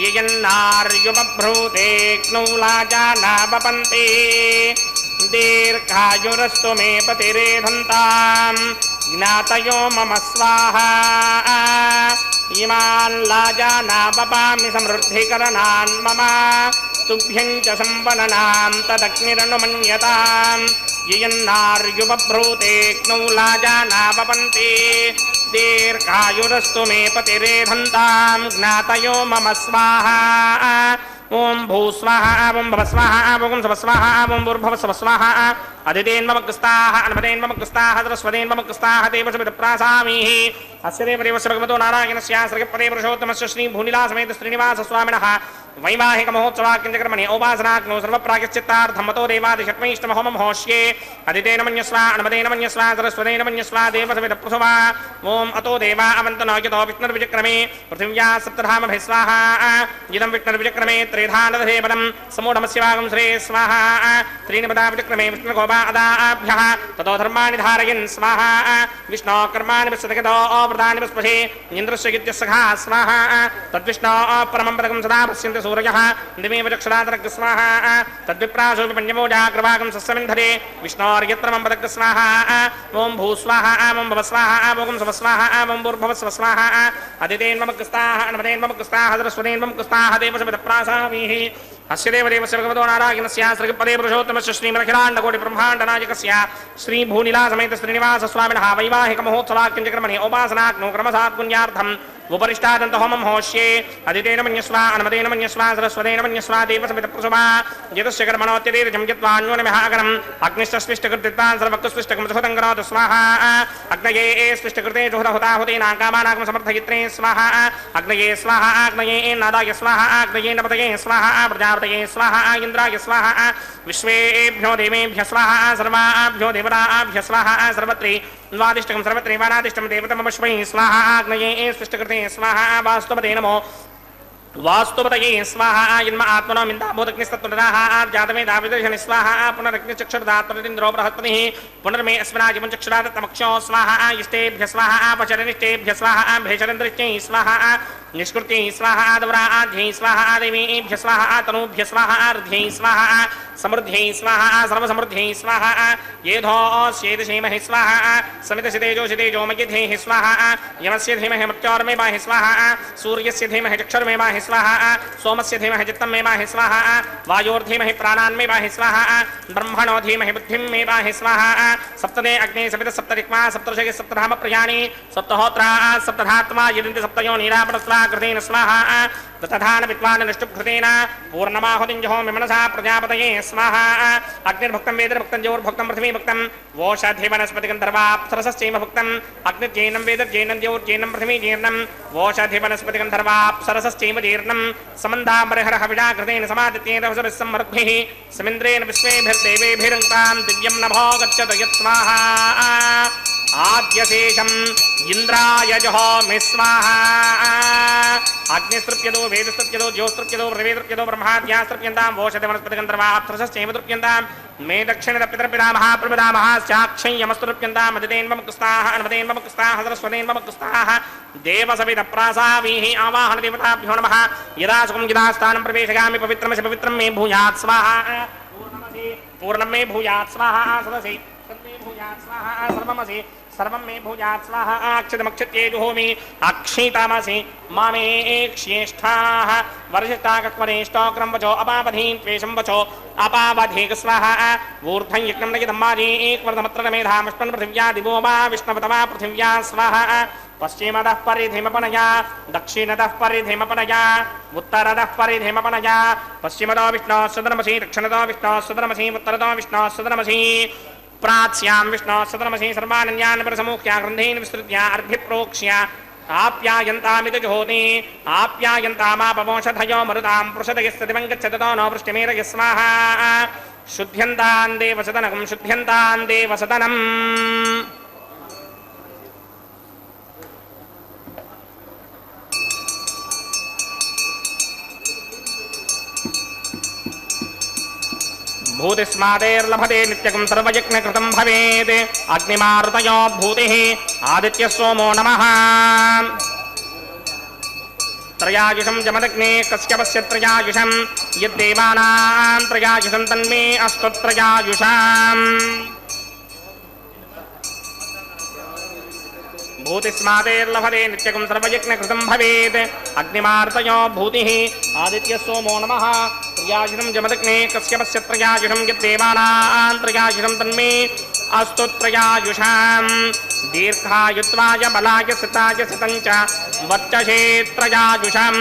यन्नार्युबभ्रूते क्नौ लाजानावपन्ति दीर्घायुरस्तु मे पतिरेधन्ताम् ज्ञातयो मम स्वाहा इमान् लाजानावपामि समृद्धिकरणान् मम तुभ्यं च संवननां तदग्निरनुमन्यताम् यन्नार्युबभ्रूते क्नौ लाजानावपन्ति दीर्घायुरस्तु मे पतिरेधन्ताम् ज्ञातयो मम स्वाहा ॐ भू स्वाहा ॐ भव स्वाहा ॐ सव स्वाहा ॐ भूर्भव स्व स्वाहा अदितेन्ममग्रस्ताः अनुमदेन्ममग्रस्ताः सरस्वतेन्ममग्रस्ताः देवसविदप्रासामीः अस्य देवदेवस्य भगवतो नारायणस्य श्रीपदे पुरुषोत्तमस्य श्रीभूनिलासमेत श्रीनिवासस्वामिनः वैवाहिकमहोत्सवाख्यक्रमणे उपासनाग्नौ सर्वप्रायश्चित्तार्थं मतो देवादिषट्मैष्टमहोमं होष्ये अदितेन मन्यस्व अनुमदेन मन्यस्व सरस्वतेन मन्यस्व देवसविदप्रसुवा ॐ अतो देवा अवन्तनो यतो विष्णुर्विचक्रमे पृथिव्या सप्तधामभिः स्वाहा इदं विष्णुर्विचक्रमे त्रिधानदधे पदं समूढमस्यवागं श्रे स्वाहा त्रीणिपदा विचक्रमे विष्णुर्गोपा अदाभ्यः ततो धर्माणि धारयन् स्वाहा विष्णो कर्माणि विश्वतगतो अवृतानि विस्पशे इन्द्रस्य गित्यस्सखा स्वाहा तद्विष्णो परमं पदकं सदा पश्यन्ति सूर्यः दिमेव चक्षुरातरक् स्वाहा तद्विप्रासो विपञ्चमो जाग्रवागं सस्यमिन्धरे विष्णोर्यत्रमं पदक् स्वाहा ॐ भू स्वाहा ॐ भव स्वाहा ॐ सव स्वाहा ॐ भूर्भव स्व स्वाहा अदितेन्ममग्रस्ताः अनुमदेन्ममग्रस्ताः सरस्वतेन्ममग्रस्ताः देवसविदप्रासामीः अस्य देवदेवस्य भगवतो नारायणस्य श्रीपदे पुरुषोत्तमस्य श्रीमखिलाण्डकोटिब्रह्माण्डनायकस्य श्रीभूनिलासमेत श्रीनिवासस्वामिनः वैवाहिकमहोत्सवाख्यक्रमणे उपासनाग्नौ क्रमसात् पुण्यार्थम् उपरिष्टादन्त होमं होष्ये अदितेन मन्यस्व अनुमदेन मन्यस्व सरस्वतेन मन्यस्व देवसविदप्रसुवा यतस्य कर्मणोत्यतीर्जं यत्त्वान्योनिमहागणम् अग्निष्टस्विष्टकृत्तान् सर्वक्स्विष्टकं सुहतं करोतु स्वाहा अग्नये स्विष्टकृते जुहुतहुताहुतीनां कामानां समर्थयित्रे स्वाहा अग्नये स्वाहा अग्नये नादाय स्वाहा अग्नये नपतये स्वाहा प्रजापतये स्वाहा इन्द्राय स्वाहा विश्वेभ्यो देवेभ्यः स्वाहा सर्वाभ्यो देवताभ्यः स्वाहा सर्वत्रे द्वादिष्टकं सर्वत्रे वानादिष्टं देवतमश्वै स्वाहा अग्नये स्विष्टकृते स्वाहा वास्तुपते नमो वास्तुपतये स्वाहा जन्म आत्मनो मिन्दाभूतग्निस्तत्त्वदाः जातमे दाविदर्शनि स्वाहा पुनरग्निचक्षुर्दात्तरिन्द्रो बृहत्पतिः पुनर्मे अस्मिनाजिमं चक्षुरादत्तमक्षो स्वाहा इष्टेभ्यः स्वाहा पचरनिष्टेभ्यः स्वाहा भेषरन्द्रिष्टै स्वाहा निष्कृत्यै स्वाहा आदवराध्यै स्वाहा देवीभ्यः स्वाहा तनूभ्यः स्वाहा अर्ध्यै स्वाहा समृद्ध्यै स्वाहा सर्वसमृद्ध्यै स्वाहा येधोऽस्येदशेमहि स्वाहा समितसितेजोषितेजोमयिधेः स्वाहा यमस्य धीमहि मृत्योर्मेवाहि स्वाहा सूर्यस्य धीमहि चक्षुर्मेवाहि स्वाहा सोमस्य धीमहि चित्तमेवाहि स्वाहा वायोर्धीमहि प्राणान्मेवाहि स्वाहा ब्रह्मणो धीमहि बुद्धिमेवाहि स्वाहा सप्तदे अग्ने समितः सप्तरिक्मा सप्तऋषिः सप्तधाम प्रयाणि सप्तहोत्रा सप्तधात्मा यदिन्ति सप्तयो नीरापणस्वा कृतेन स्वाहा దతధాన విద్వాన్ నిష్ఠుభృతేన పూర్ణమాహుతిం జహోమి మనసా ప్రజాపతయే స్వాహా అగ్నిర్భుక్తం వేదర్భుక్తం జ్యోర్భుక్తం పృథివీభుక్తం ఓషధి వనస్పతి గంధర్వాప్సరసశ్చైవ భుక్తం అగ్నిర్జైనం వేదర్జైనం జ్యోర్జైనం పృథివీజీర్ణం ఓషధి వనస్పతి గంధర్వాప్సరసశ్చైవ జీర్ణం సమందామరిహరః విడాకృతేన సమాదిత్యేన వసుభిస్సమ్మరుద్భిః సమింద్రేణ విశ్వేభిర్దేవేభిరంతాం దివ్యం నభో గచ్చతు యత్స్వాహా ఆద్యశేషం ఇంద్రాయ జహోమి స్వాహా అగ్నిస్తృప్యదో వేదస్తృప్యదో జ్యోస్తృప్యదో పృథివీస్తృప్యదో బ్రహ్మాద్యాస్తృప్యంతాం ఓషధి వనస్పతి గంధర్వాప్సరసశ్చైవ తృప్యంతాం మే దక్షిణపితరపితా మహాప్రమిదా మహాశ్చాక్షయ్యమస్తృప్యంతాం అదితేన్వముక్స్తాః అనుమతేన్వముక్స్తాః సరస్వతేన్వముక్స్తాః దేవసవిత ప్రాసావీః ఆవాహన దేవతాభ్యో నమః యదా సుఖం యదా స్థానం ప్రవేశయామి పవిత్రమసి పవిత్రం మే భూయాత్ స్వాహా పూర్ణం మే భూయాత్ స్వాహా సదసి సర్వే భూయాత్ స్వాహా సర్వమసి సర్వం మే భూయాత్ స్వాహా అక్షతమక్షత్యే జుహోమి అక్షితమసి మామే క్షేష్ఠాః వర్షిష్టాకస్మరేష్టాగ్రం వచో అపావధీన్ త్వేషం వచో అపావధీక స్వాహా ఊర్ధ్వం యజ్ఞం నయదమ్మాజీ ఏకవర్ధమత్ర మేధామష్పన్ పృథివ్యా దివో వా విష్ణవతమా పృథివ్యా స్వాహా పశ్చిమదః పరిధిమపనయా దక్షిణదః పరిధిమపనయా ఉత్తరదః పరిధిమపనయా పశ్చిమదో విష్ణోః సదనమసి దక్షిణదో విష్ణోః సదనమసి ఉత్తరదో విష్ణోః సదనమసి ప్రాచ్యాం విష్ణోః సదనమసి సర్వానన్యాన్ ప్రసమూఖ్య గ్రంథేన విస్తృత్య అర్భిప్రోక్ష్య ఆప్యాయంతామితి జహోతి ఆప్యాయంతామాపమోషధయో మరుతాం పృషదయస్తదివం గచ్చతతో నో వృష్టిమేరయ స్వాహా శుద్ధ్యంతాన్ దేవసదనం శుద్ధ్యంతాన్ దేవసదనం భూతిస్మాదేర్లభతే నిత్యకం సర్వయజ్ఞకృతం భవేత్ అగ్నిమారుతయో భూతిః ఆదిత్య సోమో నమః త్రయాయుషం జమదగ్నే కశ్యపస్య త్రయాయుషం యద్దేవానాం త్రయాయుషం తన్మే అస్తు త్రయాయుషాం భూతిస్మాదేర్లభతే నిత్యకం సర్వయజ్ఞకృతం భవేత్ అగ్నిమారుతయో భూతిః ఆదిత్య సోమో నమః త్రయాయుషం జమదగ్నే కశ్యపస్య త్రయాయుషం యద్దేవానాం త్రయాయుషం తన్మే అస్తు త్రయాయుషాం దీర్ఘాయుత్వాయ బలాయ సితాయ సితంచ వర్చసే త్రయాయుషం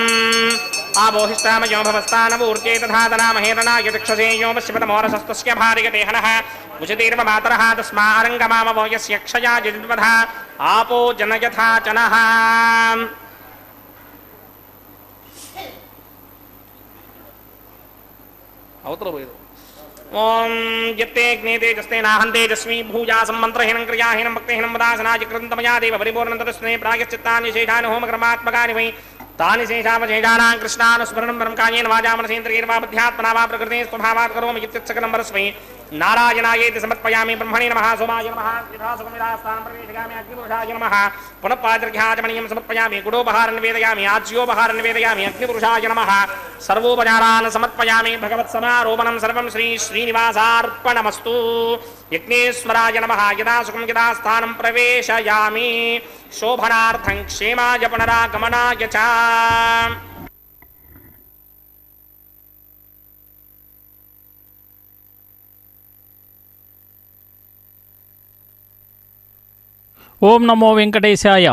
ఆబోహిష్టామయో భవస్థానమూర్తే తథాదనామహేరణాయ దక్షసే యో పశ్యపతమోరసస్తస్య భార్యతే హనః ఉచతీర్వ మాతరః తస్మారంగమామవో యస్య క్షయా జద్వధ ఆపో జనయథా చనః అవతరపోయేది ఓం యత్తే అగ్నే తేజస్తేనాహం తేజస్వీ భూయాసం మంత్రహీనం క్రియాహీనం భక్తిహీనం వదాసనాయ కృతంతమయా దేవ పరిపూర్ణంతరస్నే ప్రాయశ్చిత్తాని శేషాని హోమకర్మాత్మకాని వై తాని శేషావశేషానాం కృష్ణానుస్మరణం పరం కాయేన వాచా మనసేంద్రియైర్వా బుద్ధ్యాత్మనా వా ప్రకృతే స్వభావాత్ కరోమి ఇత్యుత్సకలం పరస్మై నారాయణాయేతి సమర్పయామి బ్రహ్మణే నమః సోమాయ నమః త్రిధాసుకమిదాస్థానం ప్రవేశయామి అగ్నిపురుషాయ నమః పునః పాద్రఘ్యాచమణీయం సమర్పయామి గుడోపహారం నివేదయామి ఆజ్యోపహారం నివేదయామి అగ్నిపురుషాయ నమః సర్వోపచారాన్ సమర్పయామి భగవత్సమారోపణం సర్వం శ్రీ శ్రీనివాసార్పణమస్తు యజ్ఞేశ్వరాయ నమః యదా సుఖం యదా స్థానం ప్రవేశయామి శోభనార్థం క్షేమాయ పునరాగమనాయ చ ఓం నమో వెంకటేశాయ.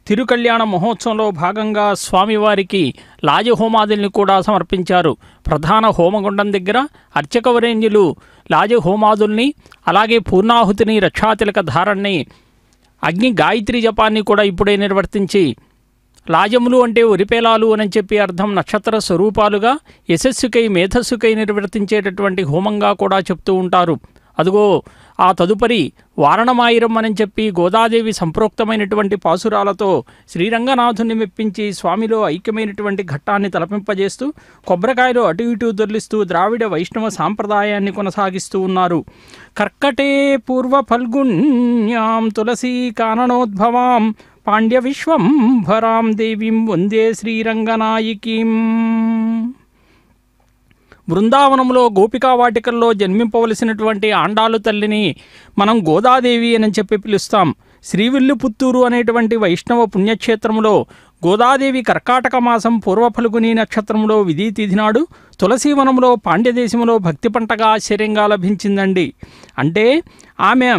తిరుకళ్యాణ మహోత్సవంలో భాగంగా స్వామివారికి లాజహోమాదుల్ని కూడా సమర్పించారు. ప్రధాన హోమగుండం దగ్గర అర్చకవరేణ్యులు లాజహోమాదుల్ని అలాగే పూర్ణాహుతిని రక్షాతిలక ధారణని అగ్ని గాయత్రి జపాన్ని కూడా ఇప్పుడే నిర్వర్తించి లాజములు అంటే ఒరిపేలాలు అని చెప్పి అర్థం నక్షత్ర స్వరూపాలుగా యశస్సుకై మేధస్సుకై నిర్వర్తించేటటువంటి హోమంగా కూడా చెప్తూ ఉంటారు. అదుగో ఆ తదుపరి వారణమాయిరం అని చెప్పి గోదాదేవి సంప్రోక్తమైనటువంటి పాసురాలతో శ్రీరంగనాథుని మెప్పించి స్వామిలో ఐక్యమైనటువంటి ఘట్టాన్ని తలపింపజేస్తూ కొబ్బరికాయలు అటు ఇటు దొర్లిస్తూ ద్రావిడ వైష్ణవ సాంప్రదాయాన్ని కొనసాగిస్తూ ఉన్నారు. కర్కటే పూర్వ ఫల్గుణ్యాం తులసీ కాననోద్భవాం పాండ్య విశ్వంభరాం దేవీం వందే శ్రీరంగనాయికీం. బృందావనంలో గోపికా వాటికల్లో జన్మింపవలసినటువంటి ఆండాలు తల్లిని మనం గోదాదేవి అని చెప్పి పిలుస్తాం. శ్రీవిల్లుపుత్తూరు అనేటువంటి వైష్ణవ పుణ్యక్షేత్రంలో గోదాదేవి కర్కాటక మాసం పూర్వ ఫల్గుని నక్షత్రంలో విధి తిథి నాడు తులసీవనంలో పాండ్యదేశంలో భక్తి పంటగా ఆశ్చర్యంగా లభించిందండి. అంటే ఆమె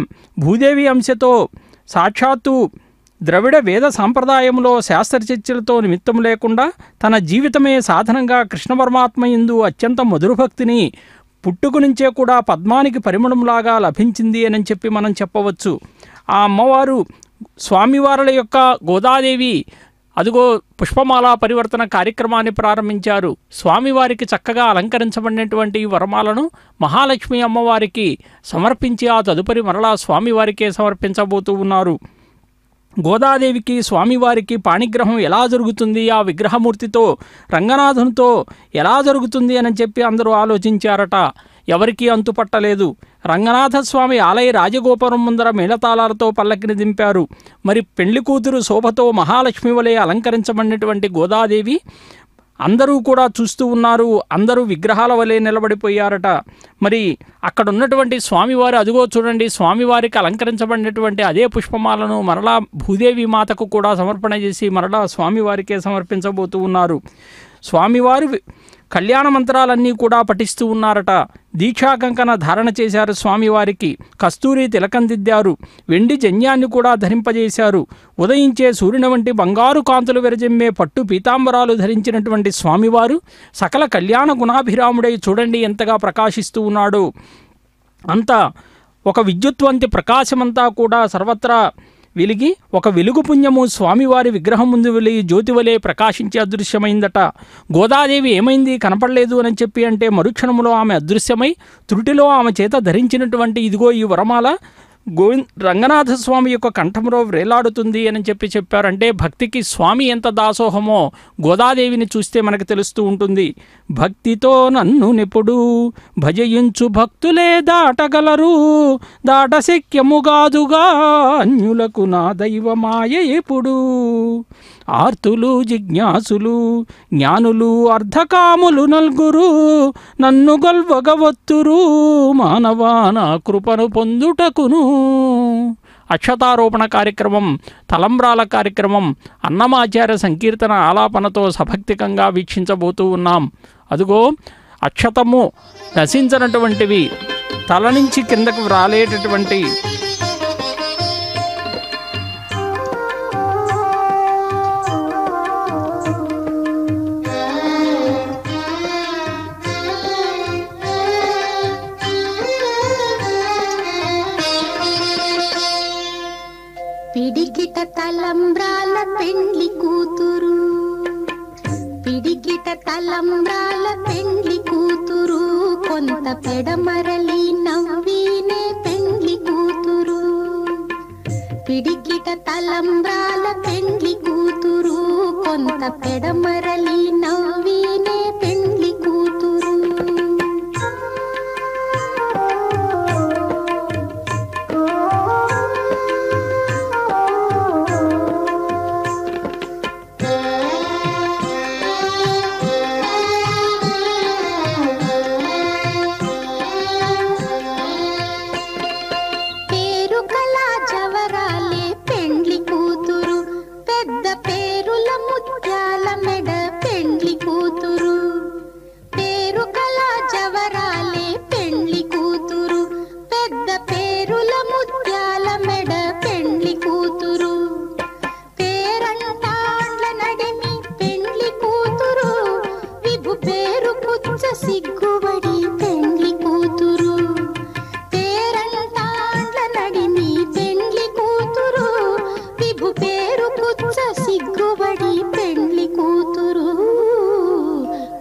భూదేవి అంశతో సాక్షాత్తు ద్రవిడ వేద సాంప్రదాయంలో శాస్త్రచర్చలతో నిమిత్తం లేకుండా తన జీవితమే సాధనంగా కృష్ణ పరమాత్మ యందు అత్యంత మధురభక్తిని పుట్టుక నుంచే కూడా పద్మానికి పరిమళంలాగా లభించింది అని చెప్పి మనం చెప్పవచ్చు. ఆ అమ్మవారు స్వామివారుల యొక్క గోదాదేవి అదిగో పుష్పమాల పరివర్తన కార్యక్రమాన్ని ప్రారంభించారు. స్వామివారికి చక్కగా అలంకరించబడినటువంటి వరమాలను మహాలక్ష్మి అమ్మవారికి సమర్పించి ఆ తదుపరి మరలా స్వామివారికే సమర్పించబోతూ ఉన్నారు. గోదాదేవికి స్వామివారికి పాణిగ్రహం ఎలా జరుగుతుంది, ఆ విగ్రహమూర్తితో రంగనాథునితో ఎలా జరుగుతుంది అని చెప్పి అందరూ ఆలోచించారట. ఎవరికీ అంతుపట్టలేదు. రంగనాథ స్వామి ఆలయ రాజగోపురం ముందర మేళతాళాలతో పల్లకిని దింపారు. మరి పెళ్లి కూతురు శోభతో మహాలక్ష్మి వలె అలంకరించబడినటువంటి గోదాదేవి అందరూ కూడా చూస్తూ ఉన్నారు. అందరూ విగ్రహాల వలె నిలబడిపోయారట. మరి అక్కడ ఉన్నటువంటి స్వామివారు అదిగో చూడండి, స్వామివారికి అలంకరించబడినటువంటి అదే పుష్పమాలను మరలా భూదేవి మాతకు కూడా సమర్పణ చేసి మరలా స్వామివారికే సమర్పించబోతూ ఉన్నారు. స్వామివారు కళ్యాణ మంత్రాలన్నీ కూడా పఠిస్తూ ఉన్నారట. దీక్షా కంకణ ధారణ చేశారు. స్వామివారికి కస్తూరి తిలకం దిద్దారు. వెండి జన్యాన్ని కూడా ధరింపజేశారు. ఉదయించే సూర్యుని వంటి బంగారు కాంతులు వెరజెమ్మే పట్టు పీతాంబరాలు ధరించినటువంటి స్వామివారు సకల కళ్యాణ గుణాభిరాముడై చూడండి ఎంతగా ప్రకాశిస్తూ ఉన్నాడు. అంతా ఒక విద్యుత్వంతి ప్రకాశమంతా కూడా సర్వత్రా వెలిగి ఒక వెలుగు పుణ్యము స్వామివారి విగ్రహం ముందు వెలిగి జ్యోతివలే ప్రకాశించి అదృశ్యమైందట. గోదాదేవి ఏమైంది కనపడలేదు అని చెప్పి అంటే మరుక్షణములో ఆమె అదృశ్యమై త్రుటిలో ఆమె చేత ధరించినటువంటి ఇదిగో ఈ వరమాల రంగనాథ స్వామి యొక్క కంఠంలో వ్రేలాడుతుంది అని చెప్పి చెప్పారంటే భక్తికి స్వామి ఎంత దాసోహమో గోదాదేవిని చూస్తే మనకు తెలుస్తూ ఉంటుంది. భక్తితో నన్ను నిపుడు భజయించు భక్తులే దాటగలరు, దాటశక్యముగాదుగా అన్యులకు నా దైవమాయ ఎప్పుడు. ఆర్తులు జిజ్ఞాసులు జ్ఞానులు అర్ధకాములు నల్గురు నన్ను గొల్వగవత్తురు మానవా నా కృపను పొందుటకును. అక్షతారోపణ కార్యక్రమం, తలంబ్రాల కార్యక్రమం, అన్నమాచార్య సంకీర్తన ఆలాపనతో సభక్తికంగా వీక్షించబోతూ ఉన్నాం. అదిగో అక్షతము నశించినటువంటివి తల నుంచి కిందకు రాలేటటువంటి పిడికిట తలంబ్రాల పెండ్లి కూతురు, పిడికిట తలంబ్రాల పెండ్లి కూతురు, కొంత పెడమరలి నవ్వీనే పెండ్లి కూతురు. పిడికిట తలంబ్రాల పెండ్లి కూతురు, కొంత పెడమరలి నవ్వీనే పెండ్లి కూతురు.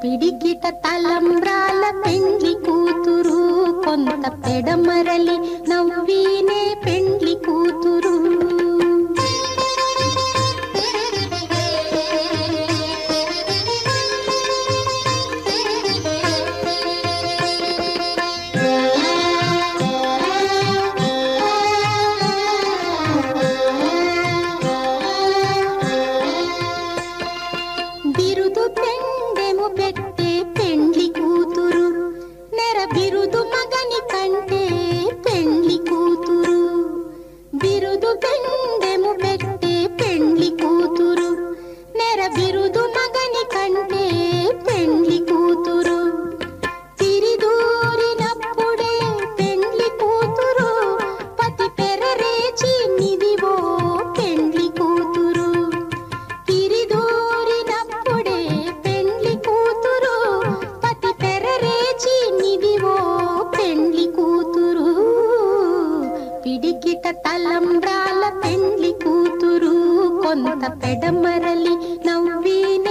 పిడికిట తలంబ్రాల పెండ్లి కూతురు, కొంత పెడమరలి నవ్వీనే పెండ్లి కూతురు. బిరుదు పెండెము పెట్టే పెండ్లి కూతురు, నెర బిరుదు మగని కంటే పెండ్లి కూతురు. బిరు కొంత పెడమరలి నవ్వినే